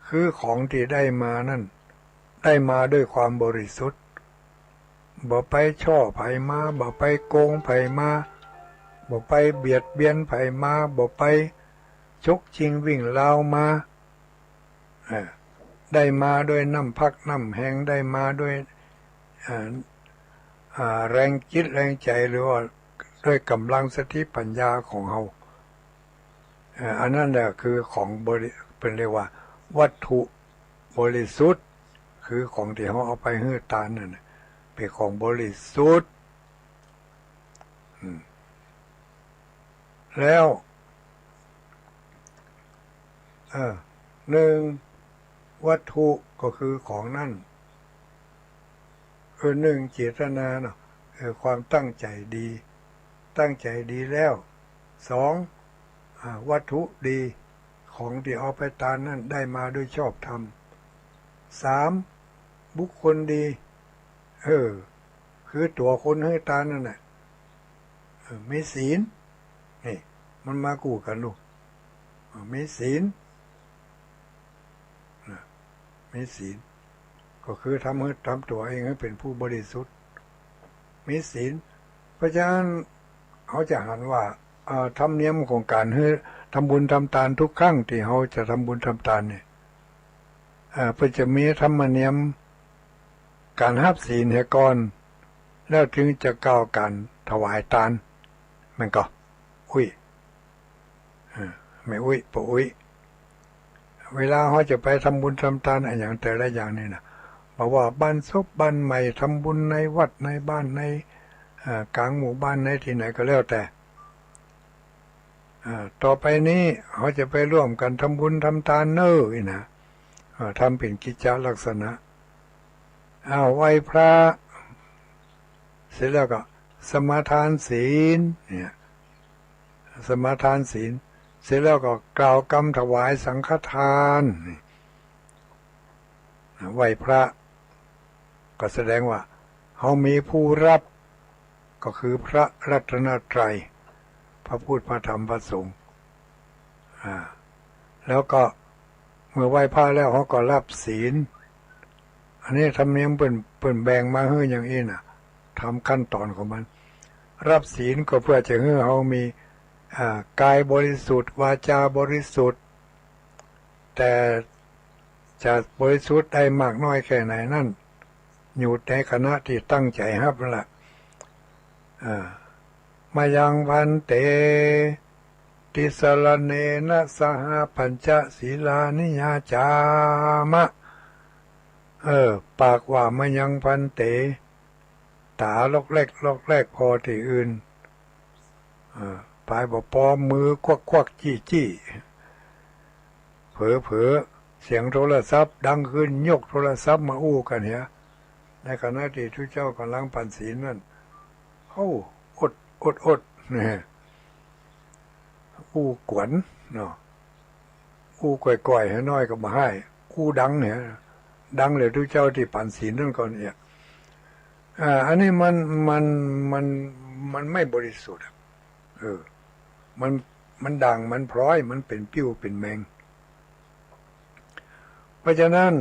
คือของที่ได้มานั่นได้มาด้วยความบริสุทธิ์บ่ไปช่อไผมาบ่ไปโกงไผมาบ่ไปเบียดเบียนไผมาบ่ไปชกชิงวิ่งราวมาได้มาด้วยน้ำพักน้ำแห้งได้มาด้วยแรงจิตแรงใจหรือว่าด้วยกำลังสติปัญญาของเราอันนั้นแหละคือของเป็นเรียกว่าวัตถุบริสุทธิ์คือของที่เขาเอาไปฮื้อตาลนั่นเป็นของบริสุทธิ์แล้วหนึ่งวัตถุก็คือของนั่นหนึ่งเจตนาเนาะความตั้งใจดีแล้วสองวัตถุดีของที่เอาไปตานนั่นได้มาด้วยชอบธรรมสามบุคคลดีคือตัวคนให้ตานนั่นแหละมีศีลนี่มันมากู้กันลูกมีศีลก็คือทำตัวเองให้เป็นผู้บริสุทธิ์มีศีลเพราะฉะนั้นเขาจะหันว่าธรรมเนียมของการให้ทำบุญทำทานทุกครั้งที่เขาจะทำบุญทำทานเนี่ยเพื่อจะมีธรรมเนียมการหับศีลให้ก่อนแล้วถึงจะก้าวการถวายทานมันก็ไม่ปะเวลาเขาจะไปทำบุญทำทานอะไรอย่างแต่ละอย่างนี่นะบอกว่าบ้านศพบ้านใหม่ทำบุญในวัดในบ้านในกลางหมู่บ้านในที่ไหนก็แล้วแต่ต่อไปนี้เขาจะไปร่วมกันทำบุญทำทานนะทำเป็นกิจลักษณะไหว้พระเสร็จแล้วก็สมาทานศีลเนี่ยสมาทานศีลเสร็จแล้วก็กล่าวกรรมถวายสังฆทานไหว้พระก็แสดงว่าเขามีผู้รับก็คือพระรัตนตรัยพระพุทธพระธรรมพระสงฆ์แล้วก็เมื่อไหว้พระแล้วเขาก็รับศีลอันนี้ธรรมเนียมเปิ่นแบ่งมาให้อย่างนี้น่ะ ทำขั้นตอนของมันรับศีลก็เพื่อจะให้เรามีกายบริสุทธิ์วาจาบริสุทธิ์แต่จะบริสุทธิ์ได้มากน้อยแค่ไหนนั่นอยู่ในคณะที่ตั้งใจครับนั่นแหละมายังพันเตติสรณเนนะสหปัญจศีลานิยาจามะปากว่ามายังพันเตตาลอกแรกพอที่อื่นปลายบ่ปอมมือควักจี้เผลอเสียงโทรศัพท์ดังขึ้นยกโทรศัพท์มาอู้กันเหียในขณะที่ทุกเจ้ากำลังปันศีลนั่นอดเนี่ยอู้กวนเนาะอู้ก่อยให้น้อยก็มาให้อู้ดังเนี่ยดังเลยทุกเจ้าที่ปันศีลนั่นก่อนเนี่ยอันนี้มันไม่บริสุทธิ์มันดังมันพร้อยมันเป็นปิ้วเป็นแมงเพราะฉะนั้น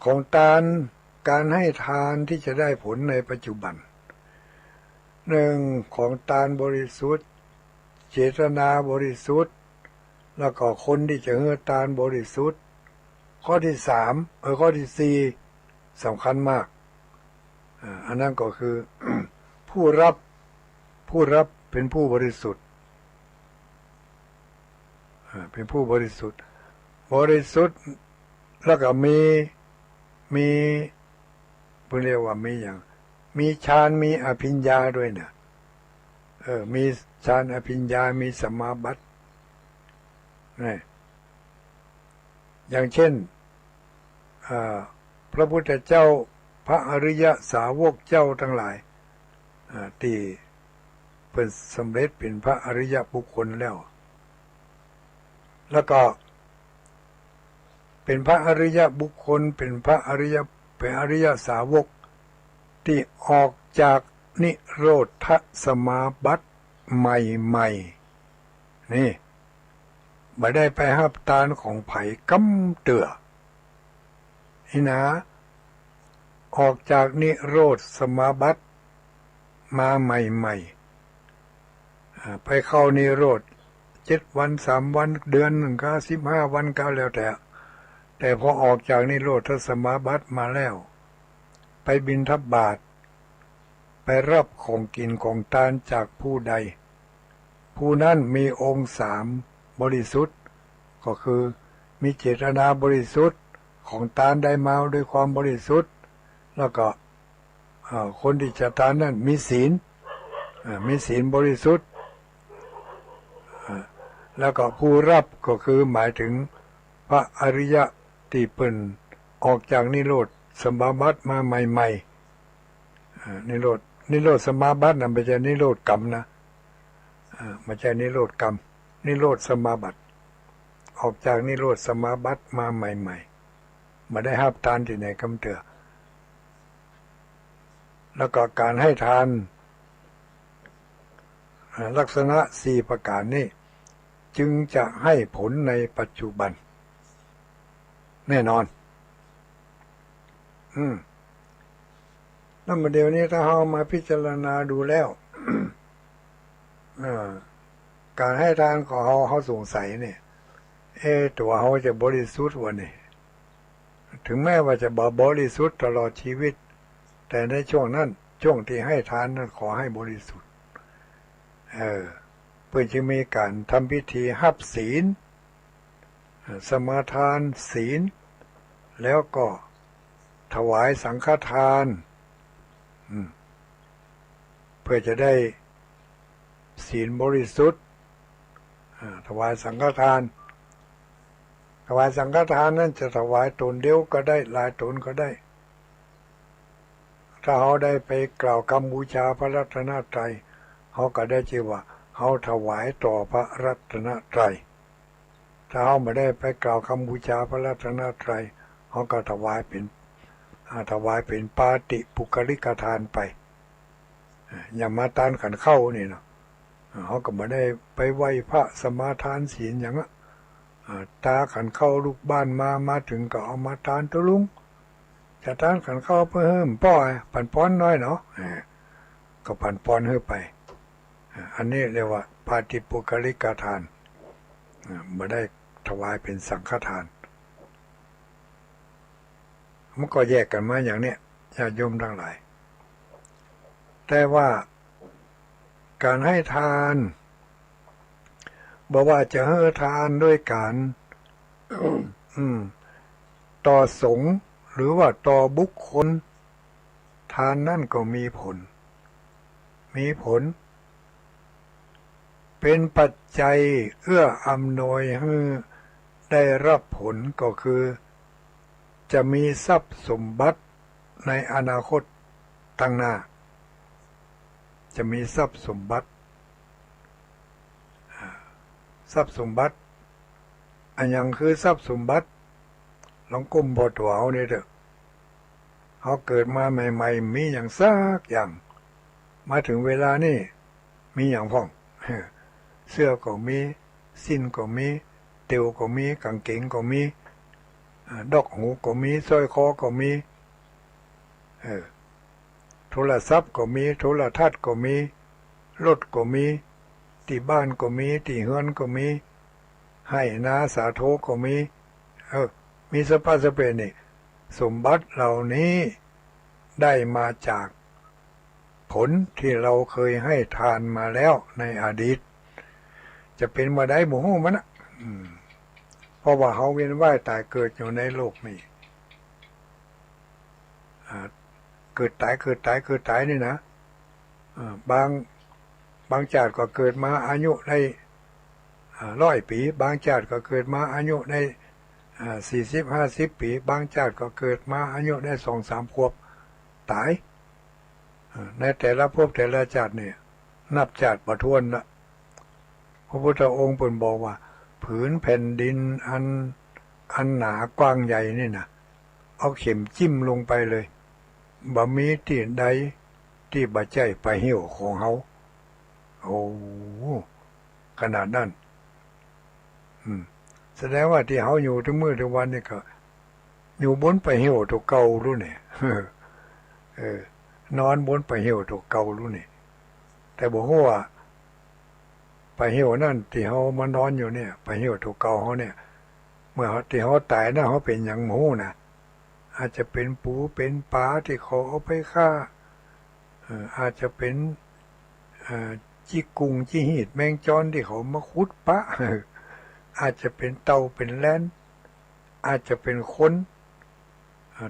ของการให้ทานที่จะได้ผลในปัจจุบันหนึ่งของทานบริสุทธิ์เจตนาบริสุทธิ์แล้วก็คนที่จะให้ทานบริสุทธิ์ข้อที่สามข้อที่สี่สำคัญมากอันนั้นก็คือ ผู้รับเป็นผู้บริสุทธิ์เป็นผู้บริสุทธิ์แล้วก็มีเรียกว่ามีอย่างมีฌานมีอภิญญาด้วยนะมีฌานอภิญญามีสมาบัตินี่อย่างเช่นพระพุทธเจ้าพระอริยสาวกเจ้าทั้งหลายที่เป็นสำเร็จเป็นพระอริยบุคคลแล้วก็เป็นพระอริยบุคคลเป็นอริยสาวกที่ออกจากนิโรธสมาบัติใหม่นี่ไม่ได้ไปหับทานของไผ่กำเตือนี่นะออกจากนิโรธสมาบัติมาใหม่ไปเข้านิโรธ7 วัน3 วันเดือนหนึ่งก็15 วันก็แล้วแต่พอออกจากนิโรธสมาบัติมาแล้วไปบิณฑบาตไปรับของกินของทานจากผู้ใดผู้นั้นมีองค์3บริสุทธิ์ก็คือมีเจตนาบริสุทธิ์ของทานได้มาด้วยความบริสุทธิ์แล้วก็คนที่จะทานนั้นมีศีลบริสุทธิ์แล้วก็ผู้รับก็คือหมายถึงพระอริยะที่เป็นออกจากนิโรธสมาบัติมาใหม่ๆนิโรธสมาบัตินั่นไม่ใช่นิโรธกรรมนะไม่ใช่นิโรธกรรมนิโรธสมาบัติออกจากนิโรธสมาบัติมาใหม่ๆมาได้หับทานที่ไหนกำเตือแล้วก็การให้ทานลักษณะ4ประการนี้จึงจะให้ผลในปัจจุบันแน่นอนแล้วเดี๋ยวนี้ถ้าเรามาพิจารณาดูแล้ว การให้ทานของเขาสงสัยเนี่ยตัวเขาจะบริสุทธิ์วะนี่ถึงแม้ว่าจะบริสุทธิ์ตลอดชีวิตแต่ในช่วงที่ให้ทานนั้นขอให้บริสุทธิ์เพื่อจะมีการทำพิธีหับศีลสมาทานศีลแล้วก็ถวายสังฆทานเพื่อจะได้ศีลบริสุทธิ์ถวายสังฆทานนั้นจะถวายตนเดียวก็ได้หลายตนก็ได้ถ้าเขาได้ไปกล่าวคำบูชาพระรัตนตรัยเขาก็ได้ชื่อว่าเขาถวายต่อพระรัตนตรัยถ้าเขาไม่ได้ไปกล่าวคำบูชาพระรัตนตรัยเขาก็ถวายเป็นปาติปุคลิกทานไปอย่างมาทานขันเข้านี่เนาะเขาก็ไม่ได้ไปไหว้พระสมาทานศีลอย่างนั้นตาขันเข้าลูกบ้านมาถึงก็เอามาทานตัวลุงจะทานขันเข้าเพิ่มป้อยปั่นป้อนน้อยเนาะ ก็ปันปอนให้ไปอันนี้เรียกว่าปาฏิปุคลิกทานไม่ได้ถวายเป็นสังฆทานมันก็แยกกันมาอย่างเนี้ยญาติโยมทั้งหลายแต่ว่าการให้ทานบอกว่าจะให้ทานด้วยการต่อสงฆ์หรือว่าต่อบุคคลทานนั่นก็มีผลเป็นปัจจัยเอื้ออำนวยให้ได้รับผลก็คือจะมีทรัพย์สมบัติในอนาคตตั้งหน้าจะมีทรัพย์สมบัติอันยังคือทรัพย์สมบัติลองก้มพอตัวเอาเนี่ยเถอะเขาเกิดมาใหม่ๆมีอย่างซักอย่างมาถึงเวลานี่มีอย่างพ่องเสื้อก็มีสิ้นก็มีเตียวก็มีกางเกงก็มีดอกหูก็มีสร้อยคอก็มีโทรศัพท์ก็มีโทรทัศน์ก็มีรถก็มีที่บ้านก็มีที่เฮือนก็มีให้นาสาโทก็มีมีสภาพสเปนนี่สมบัติเหล่านี้ได้มาจากผลที่เราเคยให้ทานมาแล้วในอดีตจะเป็นมาได้หมู่ฮู้มันนะเพราะว่าเขาเวียนว่ายตายเกิดอยู่ในโลกนี้เกิดตายนี่นะบางชาติก็เกิดมาอายุได้100 ปีบางชาติก็เกิดมาอายุได้40-50 ปีบางชาติก็เกิดมาอายุได้2-3 ขวบตายในแต่ละภพแต่ละชาติเนี่ยนับชาติบ่ถ้วนละพระพุทธองค์เพิ่นบอกว่าผืนแผ่นดินอันหนากว้างใหญ่นี่นะเอาเข็มจิ้มลงไปเลยบ่มีที่ใดที่บ่ใจไปเหี่ยวของเฮาโอ้ขนาดนั้นแสดงว่าที่เฮาอยู่ทุกมื้อทุกวันนี่ก็อยู่บนไปเหี่ยวตัวเก่ารู้เนี่ยนอนบนไปเหี่ยวตัวเก่ารู้นี่แต่บ่ฮู้ว่าไปเหี่ยวนั่นที่เฮามานอนอยู่เนี่ยไปเหี่ยวตัวเก่าเฮาเนี่ยเมื่อที่เฮาตายนะเฮาเป็นหยังบ่ฮู้นะอาจจะเป็นปูเป็นปลาที่เขาเอาไปฆ่าอาจจะเป็นจี้กุงจี้หีดแมงจอนที่เขามาขุดปะอาจจะเป็นเต่าเป็นแลนอาจจะเป็นคน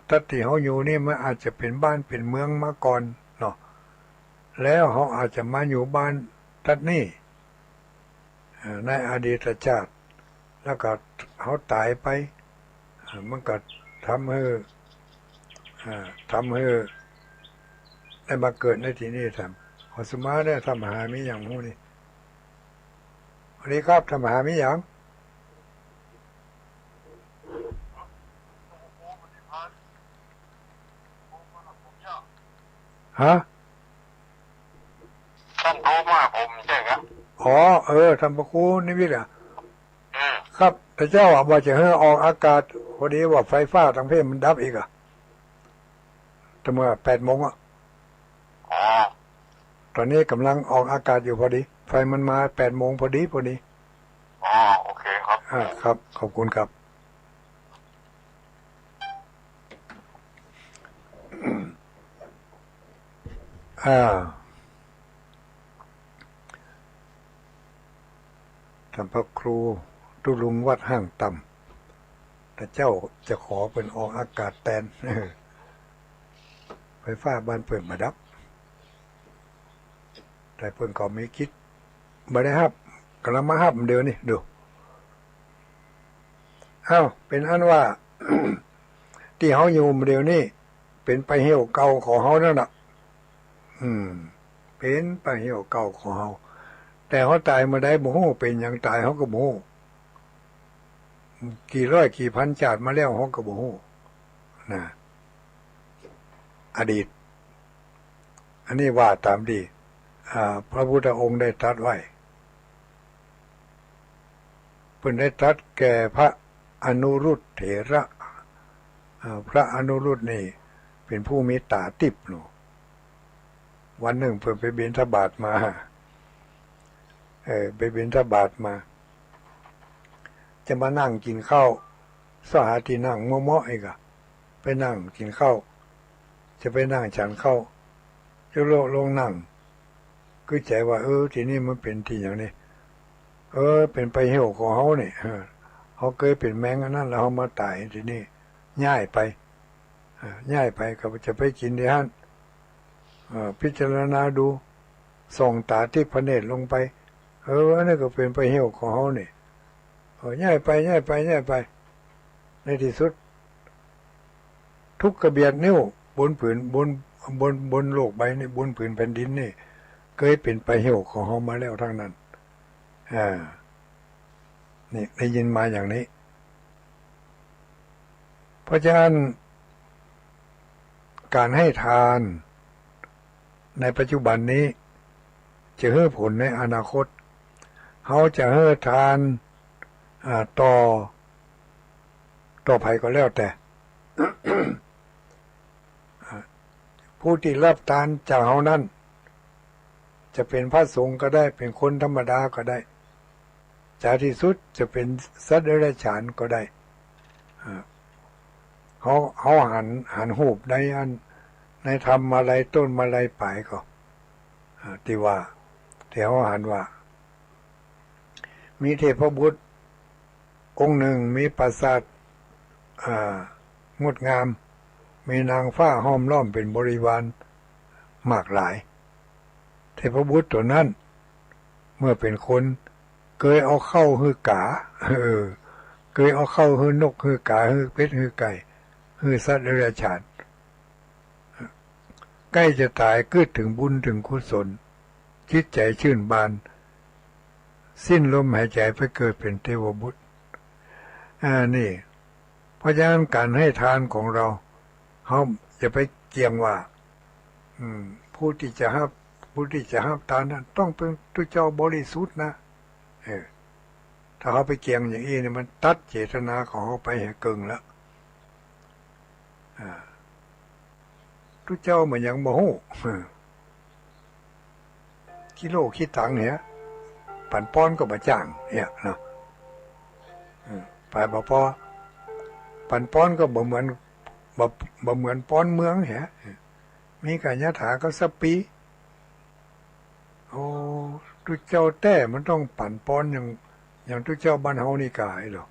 ตัดที่เขาอยู่นี่มันอาจจะเป็นบ้านเป็นเมืองมาก่อนเนาะแล้วเขาอาจจะมาอยู่บ้านตัดนี่ในอดีตชาติแล้วก็เขาตายไปมันก็ทำให้ได้มาเกิดในที่นี้ทำขอสมาได้ทำหามิอย่างมูนี่สวัสดีครับทำหามิอย่างฮะท่านโทรมาผมใช่ครับทำประคูนี่วิทย์อ่ะครับแต่เจ้าว่าจะให้ออกอากาศพอดีว่าไฟฟ้าทางเพศมันดับอีกอ่ะแต่เมื่อ8 โมงอ่ะตอนนี้กำลังออกอากาศอยู่พอดีไฟมันมา8 โมงพอดีโอเคครับครับขอบคุณครับท่านพระครูตุลุงวัดห้างต่ำแต่เจ้าจะขอเป็นออกอากาศแทนไฟฟ้าบ้านเปิดมาดับแต่เพิ่นก็ไม่คิดบ่ได้ฮับกำลังมาฮับเดี๋ยวนี้ดูเป็นอันว่า ที่เฮาอยู่เดี๋ยวนี้เป็นไปเหี่ยวเก่าของเฮานั่นน่ะเป็นไปเหี่ยวเก่าของเฮาแต่เขาตายมาได้บ่ฮู้เป็นหยังตายเขาก็บ่ฮู้กี่ร้อยกี่พันชาติมาแล้วเขาก็บ่ฮู้นะอดีตอันนี้ว่าตามดีพระพุทธองค์ได้ตรัสไว้เพิ่นได้ตรัสแก่พระอนุรุตเถระพระอนุรุตนี่เป็นผู้มีตาทิพย์เนาะ วันหนึ่งเพิ่นไปบิณฑบาตมาไปบิณฑบาตมา จะมานั่งกินข้าวสหาที่นั่งเมาะๆอีกอะไปนั่งกินข้าวจะไปนั่งฉันข้าวจะลงนั่งก็ใจว่าที่นี่มันเป็นที่อย่างนี้เป็นไปเหี่ยวของเขาเนี่ยเขาเคยเป็นแมงอันนั้นแล้วเขามาตายที่นี่ง่ายไปก็จะไปกินที่ฮั่นพิจารณาดูส่องตาที่พระเนตรลงไปอันนี้ก็เป็นไปเหี่ยวของเขาเนี่ยง่ายไปในที่สุดทุกกระเบียดนิ้วบนผืนบนโลกใบนี้บนผืนแผ่นดินนี่เคยเป็นไปเหี่ยวของเขามาแล้วทั้งนั้นนี่ได้ยินมาอย่างนี้เพราะฉะนั้นการให้ทานในปัจจุบันนี้จะให้ผลในอนาคตเขาจะให้ทานต่อไปก็แล้วแต่ ผู้ที่รับทานจากเขานั้นจะเป็นพระสงฆ์ก็ได้เป็นคนธรรมดาก็ได้จากที่สุดจะเป็นสัตว์เดรัจฉานก็ได้เขาหันหูบในทำอะไรต้นมาลัยป่ายก็ที่ว่าที่เขาหันว่ามีเทพบุตรองค์หนึ่งมีปราสาทงดงามมีนางฟ้าห้อมล้อมเป็นบริวารมากหลายเทพบุตรตัวนั้นเมื่อเป็นคนเคยเอาเข้าหือกาเคยเอาเข้าหือนกหือกาหือเป็ดหือไก่หือสัตว์เดรัจฉานใกล้จะตายเกิดถึงบุญถึงกุศลจิตใจชื่นบานสิ้นลมหายใจไปเกิดเป็นเทวบุตรนี่เพราะฉะนั้นการให้ทานของเราเขาจะไปเกี่ยงว่าผู้ที่จะห้ามทานนั้นต้องเป็นตัวเจ้าบริสุทธิ์นะถ้าเขาไปเกี่ยงอย่างนี้เนี่ยมันตัดเจตนาของเขาไปให้เกิงแล้วตัวเจ้าเหมือนอย่างโมโหกิโลคิดตังเนี่ยปั่นป้อนก็มาจ้างเนี่ยเนาะไปบ่พอปั่นป้อนก็บ่เหมือนป้อนเมืองเหรอมีกัญญาถาก็สปีทุกเจ้าแต่มันต้องปั่นป้อนอย่างทุกเจ้าบ้านเฮานี่กายหรอ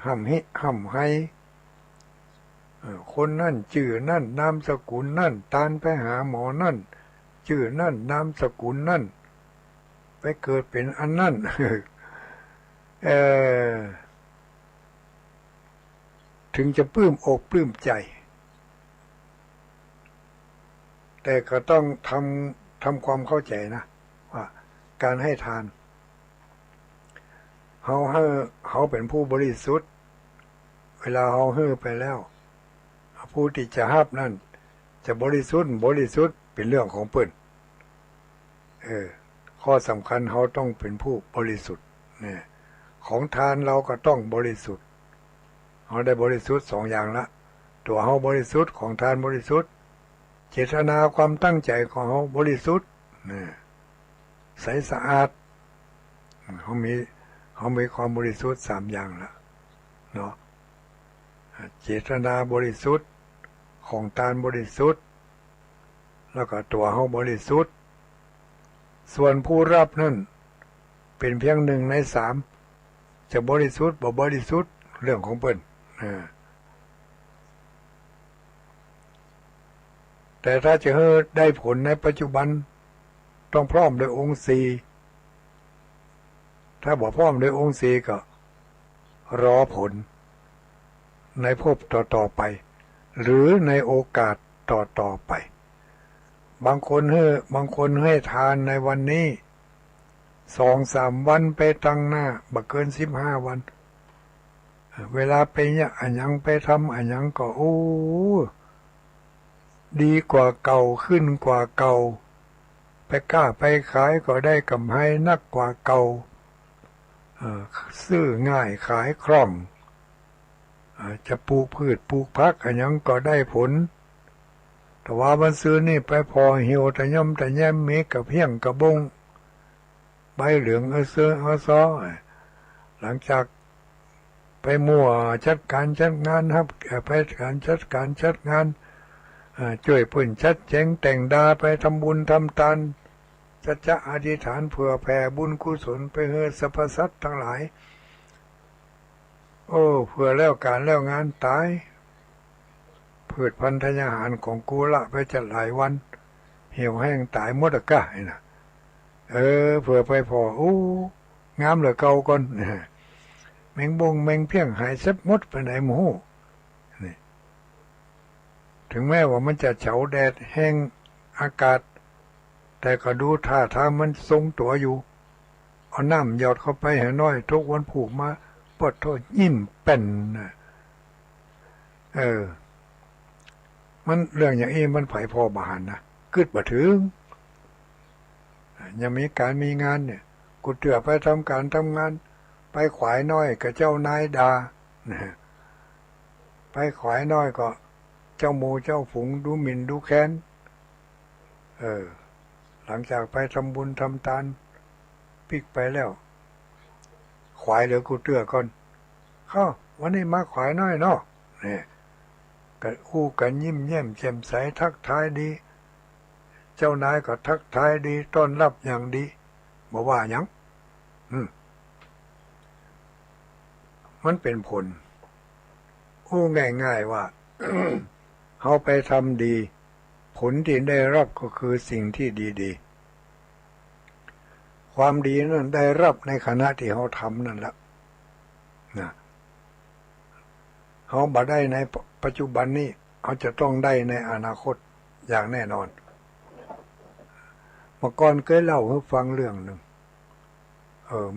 ห้ำให้คนนั่นชื่อนั่นนามสกุลนั่นตานไปหาหมอนั่นชื่อนั่นนามสกุลนั่นไปเกิดเป็นอันนั่นถึงจะปลื้มอกปลื้มใจแต่ก็ต้องทำความเข้าใจนะว่าการให้ทานเขาเป็นผู้บริสุทธิ์เวลาเขาให้ไปแล้วผู้ที่จะรับนั่นจะบริสุทธิ์เป็นเรื่องของเพิ่นข้อสำคัญเขาต้องเป็นผู้บริสุทธิ์เนี่ยของทานเราก็ต้องบริสุทธิ์เขาได้บริสุทธิ์สองอย่างละตัวเขาบริสุทธิ์ของทานบริสุทธิ์เจตนาความตั้งใจของเขาบริสุทธิ์ใสสะอาดเขามีความบริสุทธิ์สามอย่างละเนาะเจตนาบริสุทธิ์ของทานบริสุทธิ์แล้วก็ตัวเขาบริสุทธิ์ส่วนผู้รับนั่นเป็นเพียง1 ใน 3จะบริสุทธิ์บ่บริสุทธิ์เรื่องของเพิ่นแต่ถ้าจะให้ได้ผลในปัจจุบันต้องพร้อมด้วยองค์สี่ถ้าบ่พร้อมด้วยองค์สี่ก็รอผลในภพต่อไปหรือในโอกาสต่อไปบางคนให้ทานในวันนี้2-3 วันไปตั้งหน้าบ่เกิน15 วันเวลาไปเนี่ยอันยังไปทำอันยังก็ดีกว่าเก่าขึ้นกว่าเก่าไปกล้าไปขายก็ได้กำไรนักกว่าเก่าซื้อง่ายขายคล่องจะปลูกพืชปลูกผักอันยังก็ได้ผล แต่ว่ามันซื้อนี่ไปพอเหี่ยวแต่ย่อมแต่แย้มเมกกับเพียงกระบงใบเหลืองเสื้อซ้อหลังจากไปมั่วจัดการจัดงานครับไปการจัดงานช่วยปุ่นชัดแจงแต่งดาไปทำบุญทำทานจะอธิษฐานเผื่อแผ่บุญกุศลไปให้สรรพสัตว์ทั้งหลายโอ้เผื่อแล้วการแล้วงานตายพืชพันธุ์ธัญญาหารของกูละไปจะหลายวันเหี่ยวแห้งตายหมดอะกะนะเผื่อไปพองามเหลือเก่าก่อนแมงบงแมงเพียงหายเซ็บหมดไปไหนหมูนี่ถึงแม้ว่ามันจะเฉาแดดแห้งอากาศแต่ก็ดูท่าทางมันทรงตัวอยู่เอาน้ำหยอดเข้าไปให้น้อยทุกวันผูกมาปวดโทษยิ้มเป็นมันเรื่องอย่างนี้มันไผพอบานนะกึดบ่ถึงยังมีการมีงานเนี่ยกูเตือไปทำการทำงานไปขวายน้อยกับเจ้านายดาไปขวายน้อยก็เจ้าหมูเจ้าฝูงดูหมิ่นดูแค้นหลังจากไปทำบุญทำทานปิกไปแล้วขวายเหลือกูเตือก่อนเข้าวันนี้มาขวายน้อยเนาะเนี่ยกันกันยิ้มแย้มแจ่มใสทักทายดีเจ้านายก็ทักทายดีต้อนรับอย่างดีบอกว่าหยังมันเป็นผลง่ายๆว่า เขาไปทำดีผลที่ได้รับก็คือสิ่งที่ดีๆความดีนั้นได้รับในขณะที่เขาทำนั่นแหละนะเขาบ่ได้ในปัจจุบันนี้เขาจะต้องได้ในอนาคตอย่างแน่นอนเมื่อก่อนเคยเล่าให้ฟังเรื่องหนึ่ง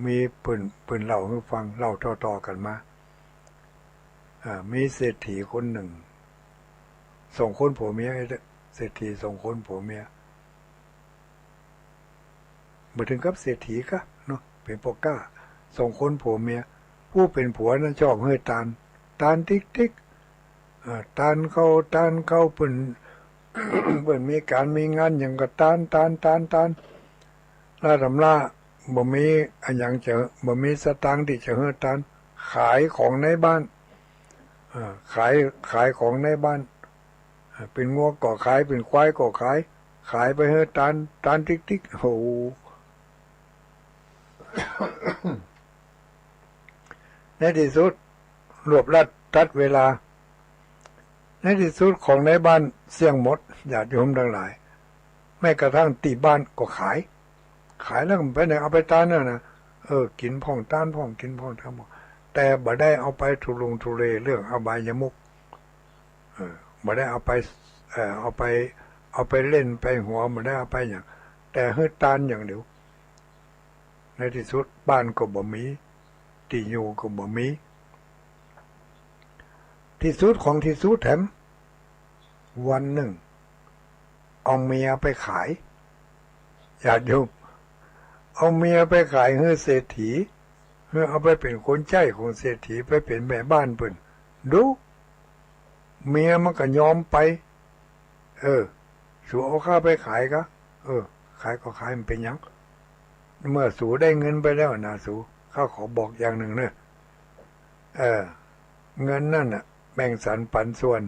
มีปืนเล่าให้ฟังเล่าต่อๆกันมามีเศรษฐีคนหนึ่งส่งคนผัวเมียเศรษฐีส่งคนผัวเมียมาถึงกับเศรษฐีก็เนาะเป็นปกก้าส่งคนผัวเมียผู้เป็นผัวนั้นชอบให้ตานติ๊กตานเข้าเปิ่น เปิ่นมีการมีงานอย่างก็ตานล่าดำล่าบ่มีอันอย่างจะบ่มีสตางค์ที่จะให้ตานขายของในบ้านขายของในบ้านเป็นงัวก็ขายเป็นควายก็ขายไปให้ตานติ๊กโอ้ ในที่สุดรวบรัดตัดเวลาในที่สุดของในบ้านเสี่ยงหมดญาติโยมทั้งหลายแม้กระทั่งตีบ้านก็ขายแล้วไปไหนเอาไปตานน่ะนะกินพ่องตานพ่องกินพ่องทำแต่บ่ได้เอาไปทุลุงทุเรเรื่องอบายมุขบ่ได้เอาไปเล่นไปหัวบ่ได้เอาไปอย่างแต่ให้ตานอย่างเดียวในที่สุดบ้านก็บ่มีที่อยู่ก็บ่มีที่สุดของที่สุดแถมวันหนึ่งเอาเมียไปขายญาติโยมเอาเมียไปขายให้เศรษฐีเพื่อเอาไปเป็นคนใช้ของเศรษฐีไปเป็นแม่บ้านเพิ่นดูเมียมันก็ยอมไปสูเอาข้าไปขายก็ขายก็ขายมันเป็นยังเมื่อสูได้เงินไปแล้วนะสูข้าขอบอกอย่างหนึ่งเนอะเงินนั่นน่ะแบ่งสรรปันส่วน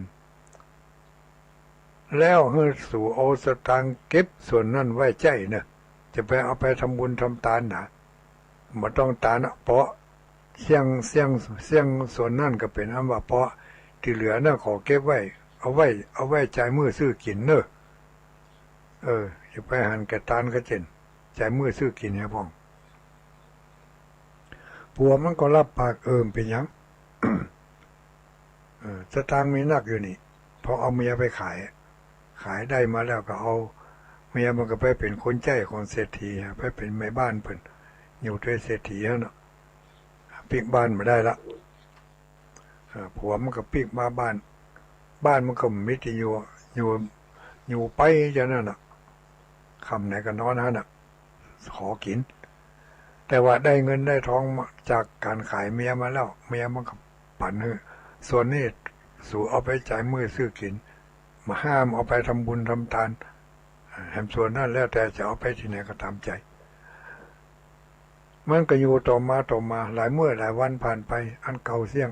แล้วให้สู่เอาสตางค์เก็บส่วนนั้นไว้ใจเนอะจะไปเอาไปทำบุญทำทานนะบ่ต้องตานเพราะเสี่ยงส่วนนั่นก็เป็นอันว่าเพราะที่เหลือน่ะขอเก็บไว้เอาไว้จ่ายมื้อซื้อกินเนอะจะไปหันแก่ตานก็เจนจ่ายมื้อซื้อกินให้พ่องผัวมันก็รับปากเป็นยัง สตางค์มีนักอยู่นี่พอเอาเมียไปขายได้มาแล้วก็เอาเมียมันก็ไปเป็นคนใช้ของเศรษฐีไปเป็นแม่บ้านเพิ่นอยู่ด้วยเศรษฐีเนาะปิกบ้านมาได้ละผัวมันก็ปิกมาบ้านมันก็มิตรอยู่ไปอย่างนั้นน่ะคำไหนก็นอนฮะน่ะขอกินแต่ว่าได้เงินได้ทองจากการขายเมียมาแล้วเมียมันก็ปั่นส่วนนี้สู่เอาไปจ่ายมือซื้อกิน มาห้ามเอาไปทำบุญทำทานแห่งส่วนนั้นแล้วแต่จะเอาไปที่ไหนก็ตามใจมันก็อยู่ต่อมาหลายเมื่อหลายวันผ่านไปอันเก่าเสี่ยง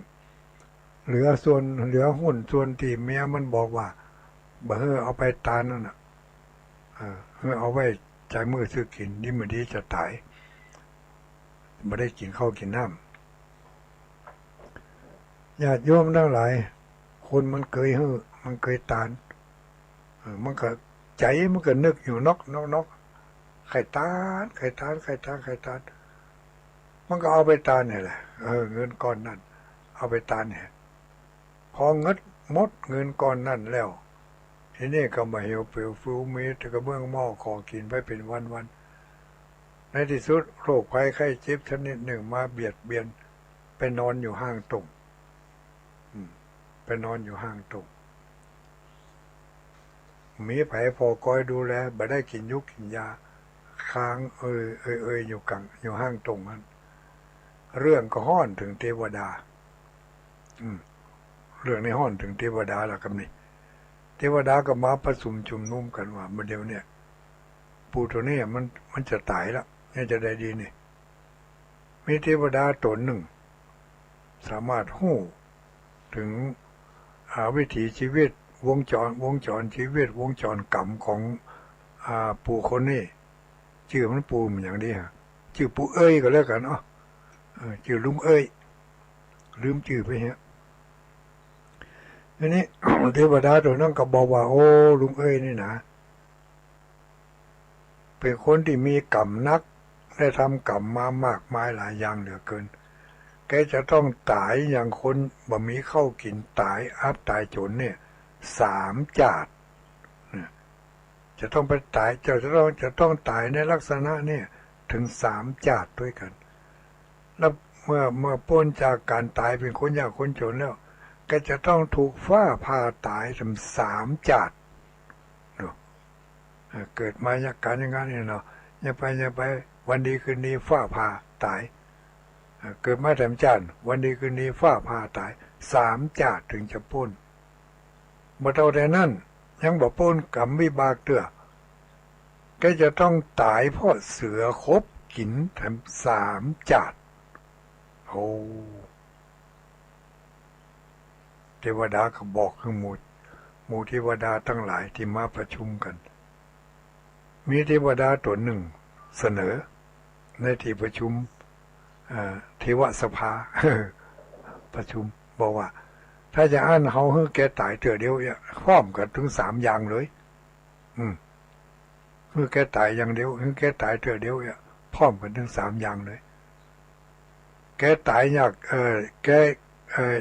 เหลือหุ้นส่วนที่เมียมันบอกว่าบ่เฮอเอาไปตานนั่นน่ะเอาไว้ใจมือซื้อกินนี่มันดีจะตายไม่ได้กินข้าวกินน้ำญาติโยมทั้งหลายคนมันเคยมันเคยตานมันก็ใจมันก็นึกอยู่นอกไข่ตานมันก็เอาไปตานเนี่ยแหละเงินก้อนนั้นเอาไปตานเนี่ยพอเงินหมดเงินก้อนนั้นแล้วทีนี้ก็มาเหี่ยวเปลวฟูมีแต่กระเบื้องหม้อขอกินไปเป็นวันในที่สุดโรคภัยไข้เจ็บชนิดหนึ่งมาเบียดเบียนไปนอนอยู่ห้างตรงไปนอนอยู่ห้างตรงมีไผพอคอยดูแลบ่ได้กินยุกกินยาค้างอยู่ห้างตรงนั้นเรื่องก็ห้อนถึงเทวดาเรื่องในห้อนถึงเทวดาแล้วครับนี่เทวดาก็มาประชุมชุมนุมกันว่าเมื่อเดี๋ยวเนี่ยปู่ตัวนี้มันจะตายแล้วเนี่ยจะได้ดีนี่มีเทวดาตนหนึ่งสามารถหู้ถึงวิถีชีวิตวงจรชีวิตวงจรกรรมของปู่คนนี้ชื่อมันปู่มันอย่างนี้ฮะชื่อปู่เอ้ยก็แล้วกันชื่อลุงเอ้ยลืมชื่อไปฮะทีนี้ เทวดาตัวนั้นก็บอกว่าโอ้ลุงเอ้ยนี่นะเป็นคนที่มีกรรมนักได้ทำกรรมมามากมายหลายอย่างเหลือเกินแกจะต้องตายอย่างคนบ่มีข้าวกินตายตายจนเนี่ย3 จาดจะต้องไปตายจะต้องตายในลักษณะเนี่ยถึง3 จาดด้วยกันแล้วเมื่อพ้นจากการตายเป็นคนยากคนจนแล้วก็จะต้องถูกฟ้าผ่าตายถึง3 จาดเกิดมาจากการอย่างนั้นเนี่ยเนาะอย่าไปวันดีคืนดีฟ้าผ่าตายเกิดมา3 จาดวันดีคืนดีฟ้าผ่าตาย3 จาดถึงจะพ้นเมื่อเท่าแต่นั้นยังบ่พ้นกรรมวิบากเตื้อก็จะต้องตายเพราะเสือคบกินถึง3 จาดโอ้เทวดาก็บอกให้หมู่เทวดาทั้งหลายที่มาประชุมกันมีเทวดาตนหนึ่งเสนอในที่ประชุมเทวสภา ประชุมบอกว่าถ้าจะอ่านเขาให้แกตายเถื่อเดียวเนี่ยพร้อมกันถึง3 อย่างเลยให้แกตายอย่างเดียวให้แกตายเถื่อเดียวเนี่ยพร้อมกันถึง3 อย่างเลยแกตายอยากแก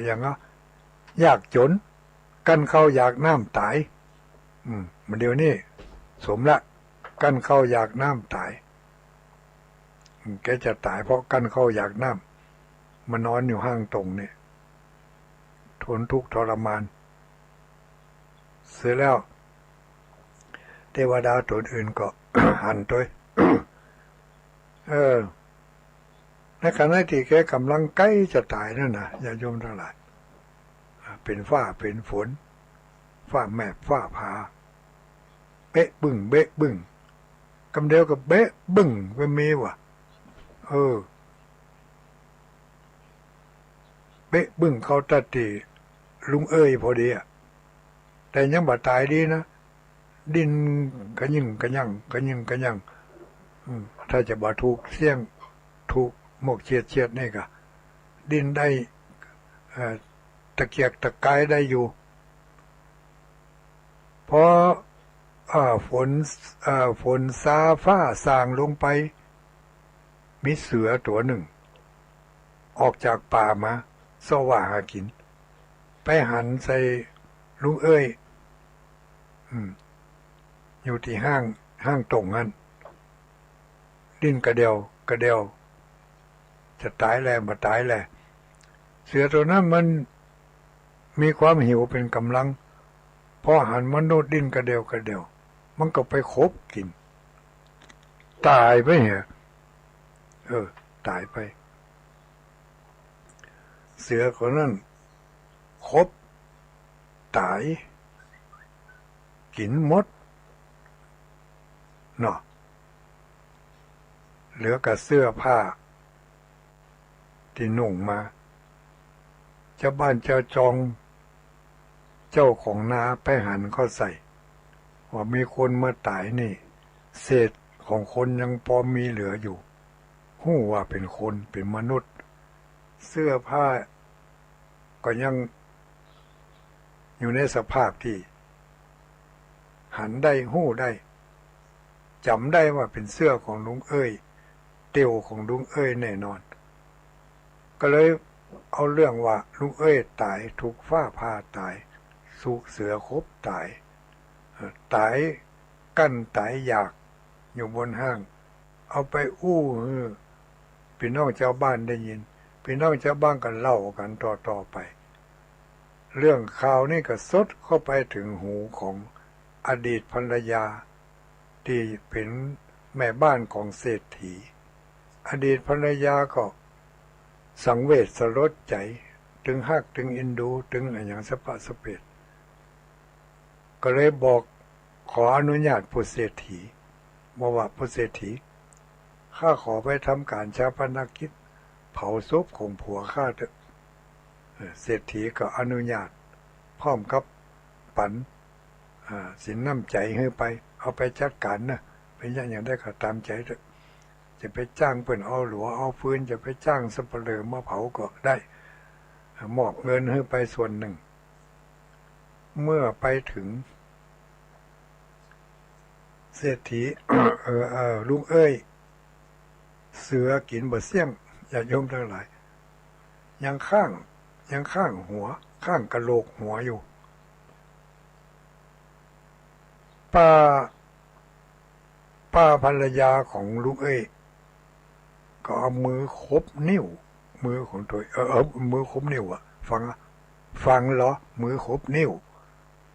อย่างก็ยากจนกันเข้าอยากน้ำตายมันเดี๋ยวนี้สมละกันเข้าอยากน้ำตายแกจะตายเพราะกันเข้าอยากน้ำมันนอนอยู่ห้างตรงเนี่ยทนทุกข์ทรมานเสร็จแล้วเทวดาตนอื่นก็ หันตัว ในขณะที่แกกำลังใกล้จะตายนั่นนะญาติโยมทั้งหลายเป็นฟ้าเป็นฝนฟ้าแมบฟ้าผ่าเบะบึ้งกำเดียวกับเบะบึ้งไปมีว่ะเบะบึ้งเขาตัดตีลุงเอ้ยพอดีแต่ยังบ่ตายดีนะดินกระยิ่งถ้าจะบ่ถูกเสี่ยงถูกหมกเฉียดนี่ก็ดินได้ตะเกียกตะกายได้อยู่เพราะฝนซาฟ้าสางลงไปมีเสือตัวหนึ่งออกจากป่ามาสว่าหากินไปหันใส่ลุงเอ้ยอยู่ที่ห้างตรงนั้นดิ้นกระเดียวจะตายแล้วมาตายแล้วเสือตัวนั้นมันมีความหิวเป็นกำลังพอหันมนุษย์ดิ้นกระเดียวมันก็ไปคบกินตายไปเหรอตายไปเสือคนนั้นคบตาย กินหมดเนาะเหลือกับเสื้อผ้าที่นุ่งมาเจ้าบ้านเจ้าจองเจ้าของนาไปหันเขาใส่ว่ามีคนมาตายนี่เศษของคนยังพอมีเหลืออยู่หู้ว่าเป็นคนเป็นมนุษย์เสื้อผ้าก็ยังอยู่ในสภาพที่หันได้หู้ได้จำได้ว่าเป็นเสื้อของลุงเอ้ยเตียวของลุงเอ้ยแน่นอนก็เลยเอาเรื่องว่าลุงเอ้ยตายถูกฟ้าผ่าตายสุกเสือคบตายกั้นตายอยากอยู่บนห้างเอาไปอู้พี่น้องชาวบ้านได้ยินพี่น้องชาวบ้านก็เล่ากันต่อไปเรื่องข่าวนี่ก็ซดเข้าไปถึงหูของอดีตภรรยาที่เป็นแม่บ้านของเศรษฐีอดีตภรรยาก็สังเวชสลดใจถึงฮักถึงอินดูถึงอะไรอย่างสปะสเปดก็เลยบอกขออนุญาตผู้เศรษฐีบอกว่าผู้เศรษฐีข้าขอไปทำการชาปนกิจเผาศพของผัวข้าเถอะเศรษฐีก็อนุญาตพร้อมกับปันสินน้ำใจให้ไปเอาไปจัดการนะเป็นอย่างได้ก็ตามใจเถอะจะไปจ้างเพิ่นเอาหลัวเอาฟืนจะไปจ้างสัปเหร่อมาเผาก็ได้มอบเงินให้ไปส่วนหนึ่งเมื่อไปถึงเศรษฐี ลุงเอ้ยเสือกินบ่เสี่ยงอย่าโยมทั้งหลายยังข้างหัวข้างกะโหลกหัวอยู่ป้าภรรยาของลุงเอ้ยก็เอามือคบนิ้วมือของตัวมือคบนิ้วอะฟังเหรอมือคบนิ้ว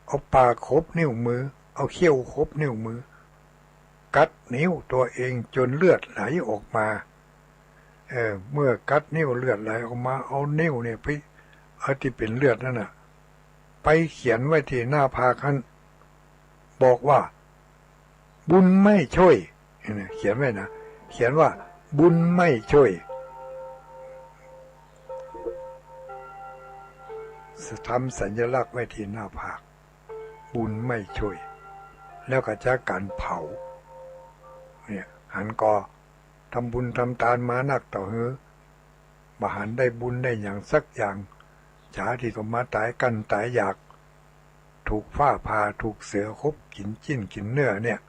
เอาปากคบนิ้วมือเอาเขี้ยวคบนิ้วมือกัดนิ้วตัวเองจนเลือดไหลออกมาเมื่อกัดนิ้วเลือดไหลออกมาเอานิ้วเนี่ยไปที่เป็นเลือดนั่นน่ะไปเขียนไว้ที่หน้าผากท่านบอกว่าบุญไม่ช่วยเขียนไว้นะเขียนว่าบุญไม่ช่วยทำสัญลักษณ์ไว้ที่หน้าผากบุญไม่ช่วยแล้วก็จะการเผาเนี่ยหันก็ทำบุญทำทานมานักต่อเฮือมาหันได้บุญได้อย่างสักอย่างจ๋าที่ก็มาตายกันตายอยากถูกฟ้าผ่าถูกเสือคบกินจิ้นกินเนื้อเนี่ย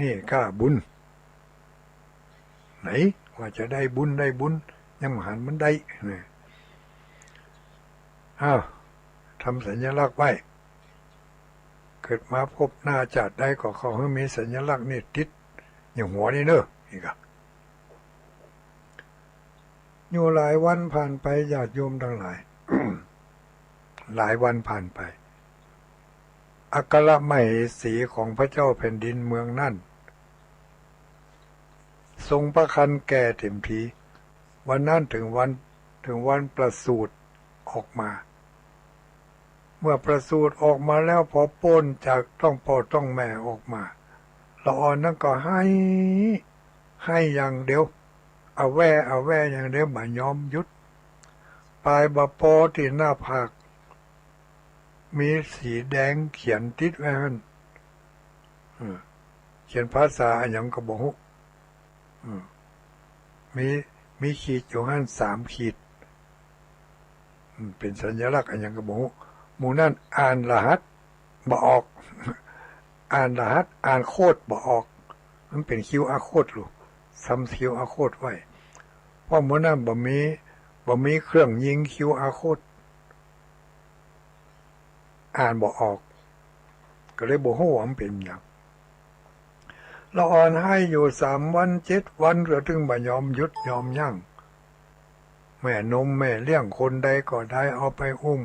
นี่ข้าบุญไหนว่าจะได้บุญยังหันมันได้เนี่ยทำสัญลักษณ์ไว้เกิดมาพบหน้าจัดได้ก็เขาให้มีสัญลักษณ์นี่ติดอย่างหัวนี่เนอะอีกอะอยู่หลายวันผ่านไปญาติโยมทั้งหลาย หลายวันผ่านไปอัครมเหสีของพระเจ้าแผ่นดินเมืองนั่นทรงพระคันแก่เต็มทีวันนั้นถึงวันประสูติออกมาเมื่อประสูติออกมาแล้วพอพ้นจากต้องพ่อต้องแม่ออกมาละอ่อนนั่นก็ให้อย่างเดียวเอาแว่อย่างเดียวบ่ยอมหยุดปลายบะปอที่หน้าผากมีสีแดงเขียนติดไว้นั่นเขียนภาษาอย่างกระบอกมีขีดอยู่หัน3 ขีดเป็นสัญลักษณ์อย่างกระบอกหมู่นั่นอ่านรหัสบ่ออกอ่านรหัสอ่านโคดบ่ออกมันเป็นQRโคดลูกซ้ำQRโคดไว้เพราะหมู่นั่นบ่มีเครื่องยิงQRโคดอ่านบ่ออกก็เลยบ่ฮู้ว่ามันเป็นหยังละอ่อนให้อยู่3 วัน7 วันก็ถึงบ่ยอมหยุดยอมยั้งแม่นมแม่เลี้ยงคนใดก็ได้เอาไปอุ้ม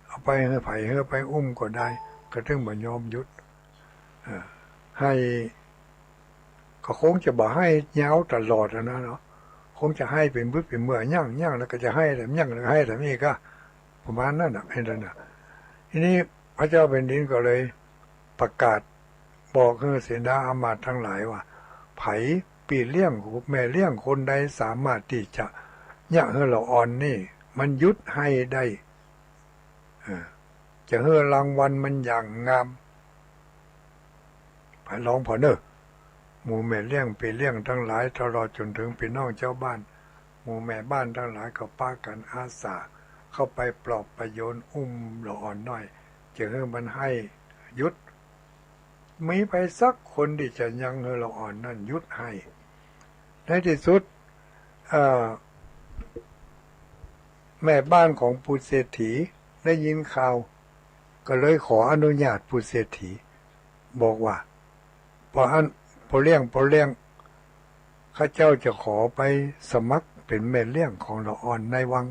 เอาไปให้ไผให้ไปอุ้มก็ได้ก็ถึงบ่ยอมหยุดให้ก็คงจะบ่ให้ยาวตลอดนะเนาะคงจะให้เป็นบึ้เป็นเมื่อย่างแล้วก็จะให้แต่ย่างแล้วให้แต่นี่ก็ประมาณนั้นน่ะเห็นแล้วน่ะทีนี้พระเจ้าแผ่นดินก็เลย ประกาศบอกให้เสนาอามาตย์ทั้งหลายว่าไผปีเลี้ยงแม่เลี้ยงคนใดสามารถที่จะยะเฮอละอ่อนนี่มันยุดให้ได้จะเฮอรางวัลมันอย่างงามไปลองพอเนอะหมู่แม่เลี้ยงปีเลี้ยงทั้งหลายตลอดจนถึงพี่น้องเจ้าบ้านหมู่แม่บ้านทั้งหลายก็ป้ากันอาสาเข้าไปปลอบประโยชน์อุ้มละอ่อนน้อยจะเฮอมันให้ยุดมีไปสักคนที่จะยังเฮอละอ่อนนั่นยุดให้ในที่สุดแม่บ้านของผู้เศรษฐีได้ยินข่าวก็เลยขออนุญาตผู้เศรษฐีบอกว่าพอเลี้ยงข้าเจ้าจะขอไปสมัครเป็นแม่เลี้ยงของละอ่อนในวัง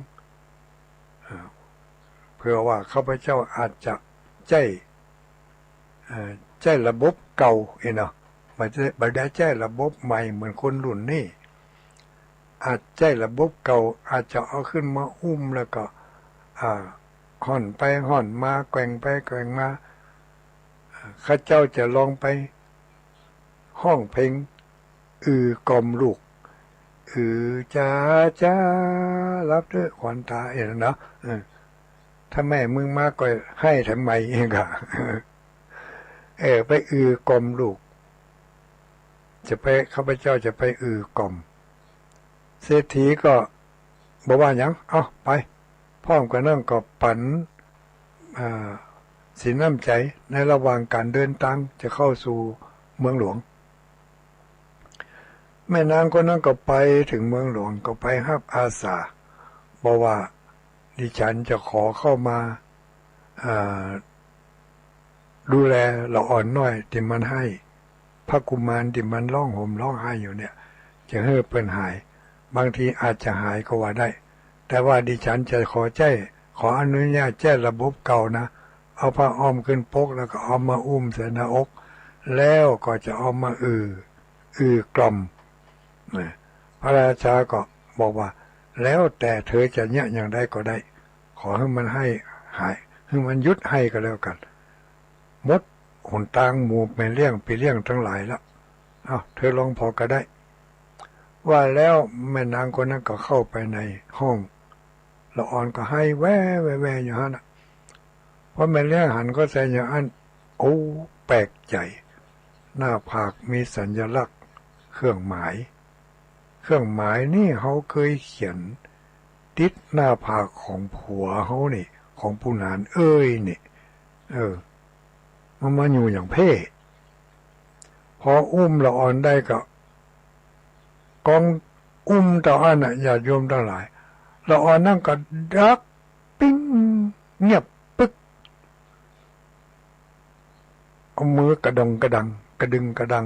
เพื่อว่าข้าพเจ้าอาจจะใจระบบเก่าเนาะไม่ได้ใจระบบใหม่เหมือนคนรุ่นนี้อาจใจระบบเก่าอาจจะเอาขึ้นมาอุ้มแล้วก็ห่อนไปห่อนมาแกว่งไปแกว่งมาข้าเจ้าจะลองไปห้องเพลงกล่อมลูกจ้ารับด้วยขวัญตาเนาะถ้าแม่มึงมาก็ให้ทำไมเองอะไปกล่อมลูกจะไปข้าพเจ้าจะไปกล่อมเศรษฐีก็บอกว่าอย่างเอาไปพร้อมกันนั่งก็ปั่นสินน้ำใจในระหว่างการเดินทางจะเข้าสู่เมืองหลวงแม่นางคนนั้นก็ไปถึงเมืองหลวงก็ไปรับอาสาบอกว่าดิฉันจะขอเข้ามาดูแลละอ่อนน้อยที่มันให้พระกุมารที่มันร้องห่มร้องไห้อยู่เนี่ยจะให้เปิ้นหายบางทีอาจจะหายก็ว่าได้แต่ว่าดิฉันจะขออนุญาตแจ้ระบบเก่านะเอาผ้าอ้อมขึ้นปกแล้วก็เอามาอุ้มใส่หน้าอกแล้วก็จะเอามากล่อมพระราชาก็บอกว่าแล้วแต่เธอจะเนี่ยอย่างใดก็ได้ขอให้มันให้หายให้มันยุดให้ก็แล้วกันมดหนทางหมู่ไปเลี้ยงทั้งหลายแล้วเธอลองพอก็ได้ว่าแล้วแม่นางคนนั้นก็เข้าไปในห้องละอ่อนก็ให้แว่อยู่ฮะนะเพราะแม่เลี้ยงหันก็แสดงอย่างนั้นโอ้แปลกใจหน้าผากมีสัญลักษณ์เครื่องหมายนี่เขาเคยเขียนติดหน้าผากของผัวเขานี่ของผู้นานนี่มันมาอยู่อย่างเพ่พออุ้มละอ่อนได้ก็กองอุ้มต่ออันน่ะญาติโยมทั้งหลายละอ่อนนั่งก็ดักปิ้งเงียบปึ๊กเอามือกระดงกระดังกระดึงกระดัง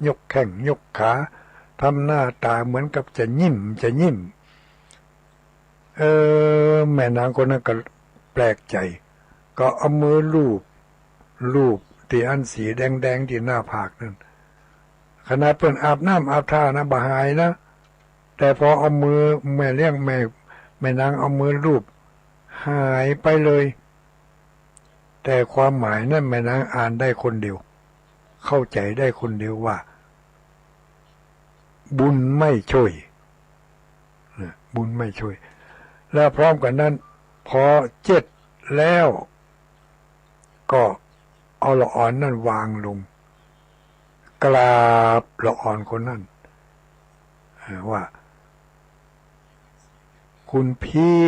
ยกแข้งยกขาทำหน้าตาเหมือนกับจะยิ้มแม่นางคนนั้นก็แปลกใจก็เอามือลูบที่อันสีแดงที่หน้าผากนั่นขนาดเพิ่นอาบน้ำอาบท่านะบ่หายนะแต่พอเอามือแม่เลี้ยงแม่นางเอามือลูบหายไปเลยแต่ความหมายนั้นแม่นางอ่านได้คนเดียวเข้าใจได้คนเดียวว่าบุญไม่ช่วยบุญไม่ช่วยแล้วพร้อมกันนั้นพอเจ็ดแล้วก็เอาละอ่อนนั่นวางลงกราบละอ่อนคนนั้นว่าคุณพี่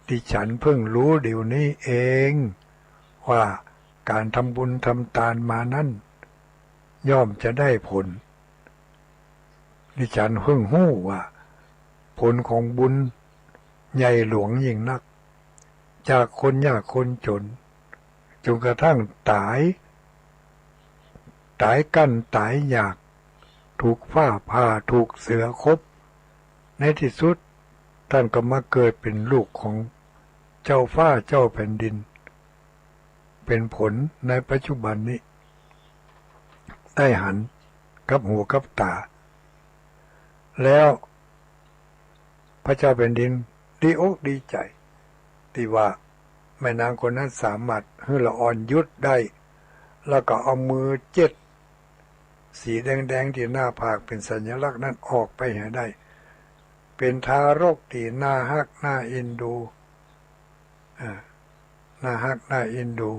ดิฉันเพิ่งรู้เดี๋ยวนี้เองว่าการทำบุญทำทานมานั้นย่อมจะได้ผลดิฉันเพิ่งรู้ว่าผลของบุญใหญ่หลวงยิ่งนักจากคนยากคนจนจนกระทั่งตายกั้นตายอยากถูกฟ้าผ่าถูกเสือคบในที่สุดท่านก็มาเกิดเป็นลูกของเจ้าฟ้าเจ้าแผ่นดินเป็นผลในปัจจุบันนี้ได้หันกับหูกับตาแล้วพระเจ้าแผ่นดินดีอกดีใจที่ว่าแม่นางคนนั้นสามารถให้ละอ่อนยุดได้ แล้วก็เอามือเจ็ดสีแดงๆที่หน้าผากเป็นสัญลักษณ์นั้นออกไปให้ได้เป็นทารกที่น่าฮักน่าเอ็นดูน่าฮักน่าเอ็นดู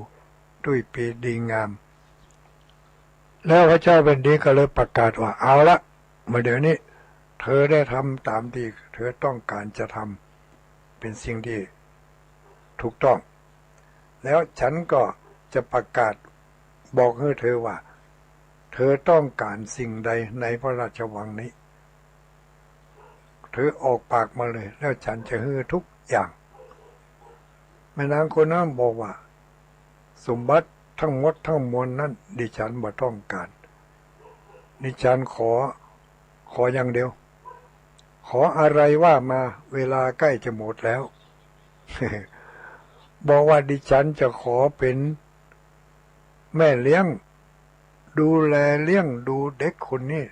ด้วยปีดีงามแล้วพระเจ้าแผ่นดินก็เลยประกาศว่าเอาละมาเดี๋ยวนี้เธอได้ทำตามที่เธอต้องการจะทำเป็นสิ่งที่ถูกต้องแล้วฉันก็จะประกาศบอกให้เธอว่าเธอต้องการสิ่งใดในพระราชวังนี้เธอออกปากมาเลยแล้วฉันจะให้ทุกอย่างแม่นางคนนั้นบอกว่าสมบัติทั้งหมดทั้งมวลนั้นดิฉันบ่ต้องการดิฉันขออย่างเดียวขออะไรว่ามาเวลาใกล้จะหมดแล้ว บอกว่าดิฉันจะขอเป็นแม่เลี้ยงดูแลเลี้ยงดูเด็กคนนี้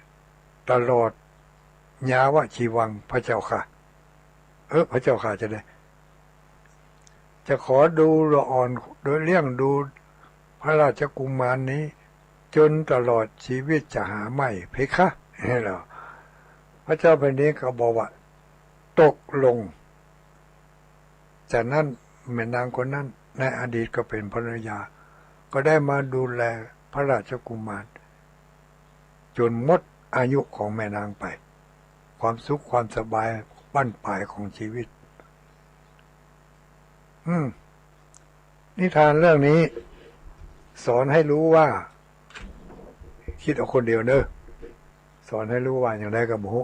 ตลอดยาวชีวังพระเจ้าค่ะพระเจ้าค่ะจะขอดูละอ่อนโดยเลี้ยงดูพระราชกุมารนี้จนตลอดชีวิตจะหาไม่เพคะนี่แหละพระเจ้าแผ่นดินก็บอกว่าตกลงจากนั้นแม่นางคนนั้นในอดีตก็เป็นภรรยาก็ได้มาดูแลพระราชกุมารจนหมดอายุของแม่นางไปความสุขความสบายบั้นปลายของชีวิตนิทานเรื่องนี้สอนให้รู้ว่าคิดเอาคนเดียวเนอะสอนให้รู้ว่าอย่างไรกับบุ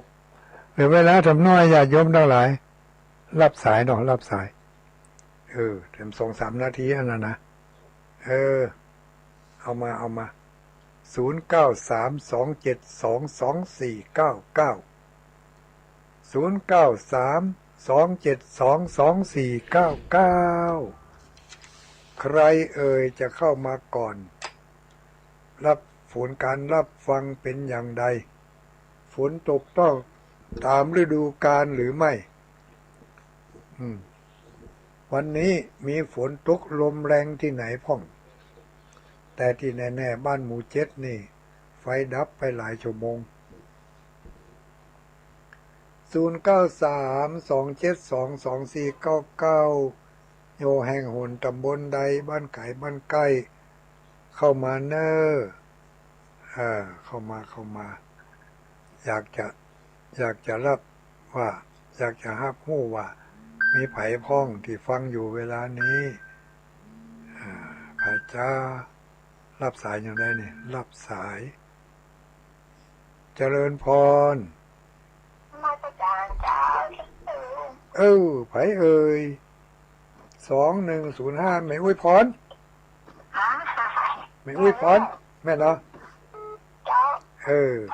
หรือเวลาทำน้อยญาติโยมทั้งหลายรับสายหนอรับสายเต็ม2-3 นาทีอันนั้นนะเอามา0932722499 ใครจะเข้ามาก่อนรับฝนการรับฟังเป็นอย่างใดฝนตกต้องตามฤดูกาลหรือไม่วันนี้มีฝนตกลมแรงที่ไหนพ่องแต่ที่แน่ๆบ้านหมู่7นี่ไฟดับไปหลายชั่วโมง0932722499โยแห่งหนตำบลใดบ้านไก่บ้านใกล้เข้ามาเนอเข้ามาอยากจะรับว่าอยากจะฮับฮู้ว่ามีไผพ้องที่ฟังอยู่เวลานี้ไผจ้ารับสายอย่างไรนี่รับสายเจริญพรมาตรการจ้าไผ2105ไม่อวยพรไม่อวยพรแม่เนาะ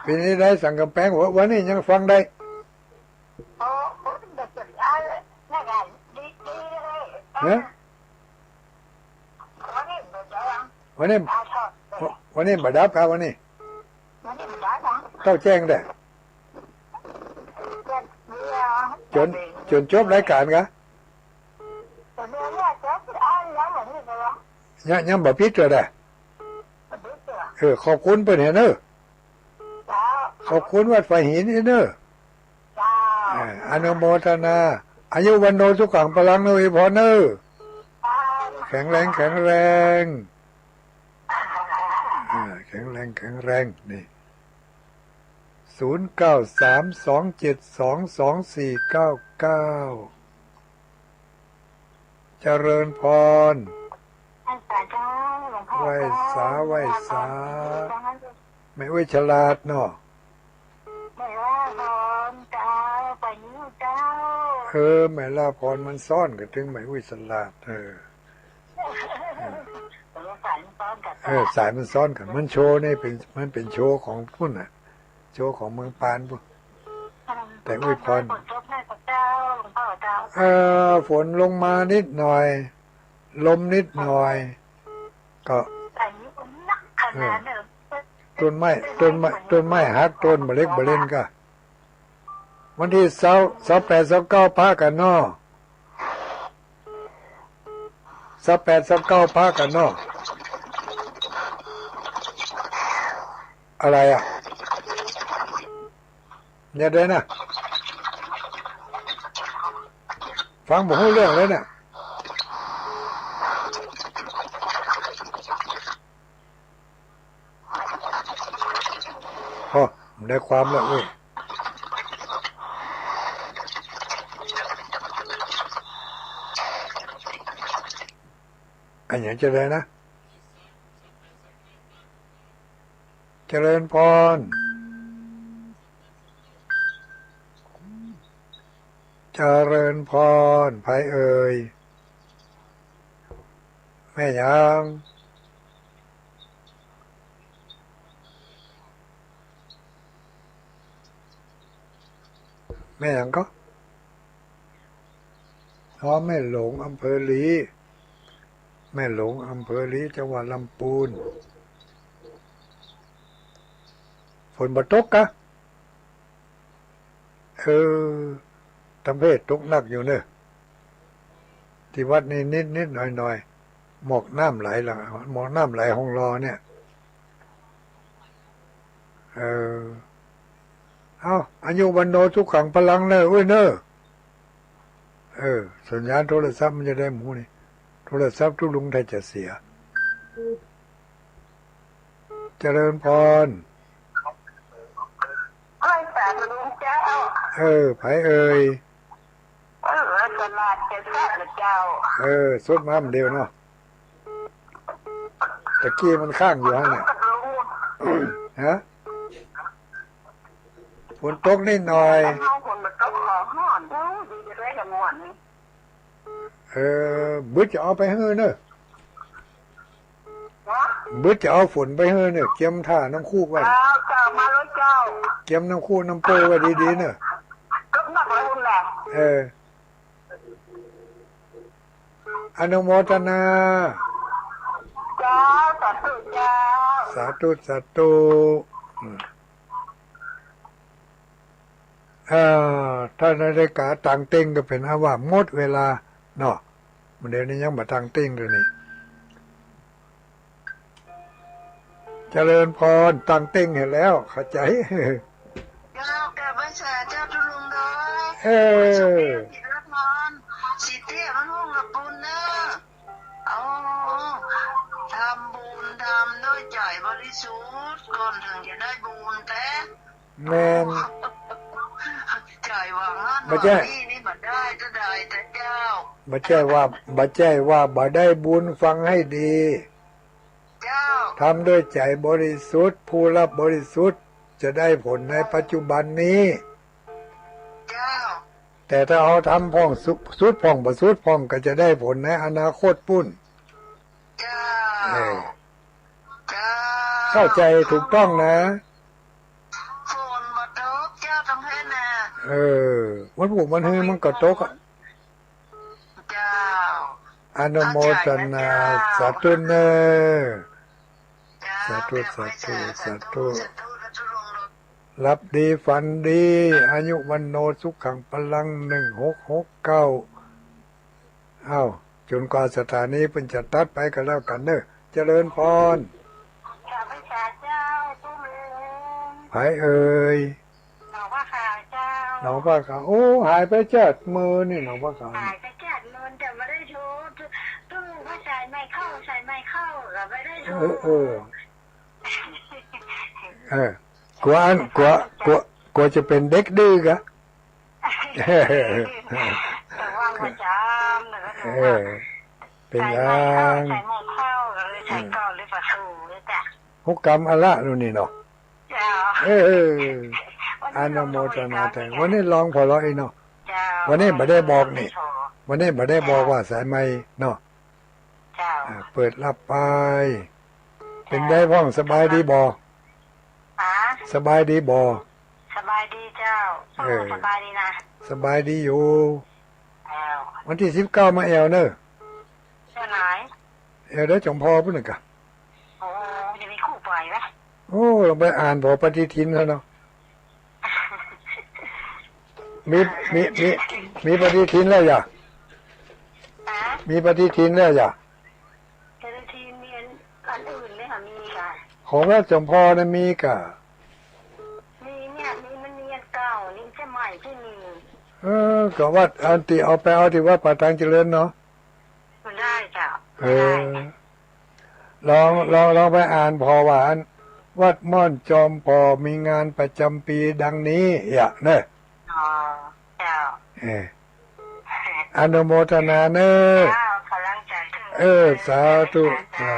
ปีนี้ได้สั่งกำแพงวันนี้ยังฟังได้เนี่ยวันนี้บัดดับครับวันนี้ต้องแจ้งได้จนจบรายการกะยังบ่พิจารณาขอบคุณเพิ่นเห็นเนอะขอบคุณวัดไฟหินเนอะอนุโมทนาอายุวันโนสุขังพลังนวยพรเนอะแข็งแรงนี่นี่0932722499เจริญพรไหว้สาไม่ไหวฉลาดเนาะไม่ว่าพรเจ้าไปนิ้วเจ้าแม่ลาพรมันซ่อนกันถึงไม่ไหวฉลาดสายมันซ้อนกันมันโชว์นี่มันเป็นโชว์ของพุ่นน่ะโชว์ของเมืองปานพุ่นแต่อวยพรฝนลงมานิดหน่อยลมนิดหน่อยก็ต้นไม้หักต้นมะเล็กบะเล่นก็วันที่28-29พากันเนาะ28-29พากันเนาะ อะไรอ่ะเนี่ยเด้นะฟังบอกให้เรื่องเลยเนี่ยพอได้ความแล้วเว้ยอันอย่างเจริญนะเจริญพรเจริญพรไผเอ่ยแม่ยังแม่ยังก็แม่หลงอำเภอลีแม่หลงอำเภอลีจังหวัดลำพูนฝนบ่ตกกะทำเพศตกหนักอยู่เนอะที่วัดนี่นิดหน่อยหมอกน้ำไหลหลังหมอกน้ำไหลห้องรอเนี่ยเอาอายุวันโนทุกขังพลังเนอะเว้ยเนอะสัญญาณโทรศัพท์มันจะได้หมูนี่โทรศัพท์ทุกลุงไทยจะเสียเจริญพรแต่ลุงเจ้าไผเอ่ยตลาดจะทราบเจ้าสุดมามันเดียวเนาะตะกี้มันข้างอยู่ฮะเนี่ยฮะฝนตกนิดหน่อยบึ้ดจะเอาไปเฮ้อเนอะบึ้ดจะเอาฝนไปเฮ้อเนอะเกียมท่าน้ำคู่ไว้เจ้ามาแล้วเจ้าเกียมน้ำคู่น้ำโปไว้ดีๆเนอะก็นักเลยแหละอนุโมทนาเจ้าสาธุเจ้าสาธุสาธุถ้านาฬิกาต่างเต้งก็เป็นว่าหมดเวลาเนาะมันเดี๋ยวนี้ยังมาต่างเต้งเลยนี่เจริญพรต่างเต้งเห็นแล้วเข้าใจเจ้าแกไม่ใช่เจ้าทุลุงเลยจิตรักมันสิเตี้ยมันห้องละปุนเนอะทำบุญทำด้วยใจบริสุทธิ์ก่อนถึงจะได้บุญแต่แม่นใจหวังว่านี่มันได้จะได้แต่เจ้าบ่ใช่ว่าบ่ได้บุญฟังให้ดีเจ้าทำด้วยใจบริสุทธิ์ผู้รับบริสุทธิ์จะได้ผลในปัจจุบันนี้เจ้าแต่ถ้าเอาทำพ่องสุดพ่องบ่สุดพ่องก็จะได้ผลในอนาคตปุ้นเจ้าเข้าใจถูกต้องนะฝนมาตกเจ้าทำให้นะมันผูกมันฮือมันก็ตกเจ้าอนุโมทนาสาธุเนอสาธุสาธุสาธุรับดีฝันดีอายุวันโนสุขังพลัง1669จนกว่าสถานีเป็นจะตัดไปก็แล้วกันเนอะเจริญพรข้าพเจ้าตุ้มไผเอ่ยหนองว่าข่าวเจ้าหนองว่าข่าวโอ้หายไป7 มือนี่หนองว่าข่าวหายไป7 มือแต่ไม่ได้โทรตู้ว่าใส่ไม่เข้าก็ไม่ได้โทรกลัวจะเป็นเด็กดื้อกะแต่ว่าประจำเป็นยังใส่ไม่เข้าเลยใส่ก่อนเลยประตูเลยจ้ะหุกกรรมอะละนู่นนี่เนาะอนุโมทนาแต่วันนี้ลองพอร้อยเนาะวันนี้บ่ได้บอกนี่วันนี้บ่ได้บอกว่าสายไม้เนาะเปิดรับไปเป็นได้พ้องสบายดีบ่สบายดีบ่สบายดีเจ้าสบายดีนะสบายดีอยู่วันที่19มาแอวเนอะเจ้าไหนได้จงพอพุ่นกะจะมีคู่ปล่อยไหมลองไปอ่านพอปฏิทินแล้วเนาะมีปฏิทินแล้วอย่ามีปฏิทินแล้วอย่าปฏิทินมีอันอื่นไหมคะมีค่ะ ของราชจอมพอนะมีกะ มีเนี่ยมีมันมีอันเก่านี่ใช่ใหม่ที่มี ก็วัดอันติเอาไปเอาที่วัดป่าทางเจริญเนาะ มันได้จ้ะ ลองไปอ่านพอว่าอันวัดม่อนจอมพอมีงานประจำปีดังนี้อย่าเนอะ อ๋อเจ้า อนุโมทนาเนอะ เจ้ากำลังใจถึง สาธุ เจ้า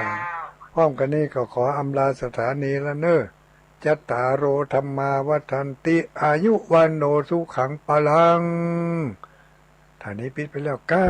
พร้อมกันนี้ก็ขออำลาสถานีละเนอะจัตตารโอธรรมาวัฏันติอายุวันโนสุขังปะลังท่านี้ปิดไปแล้วก้า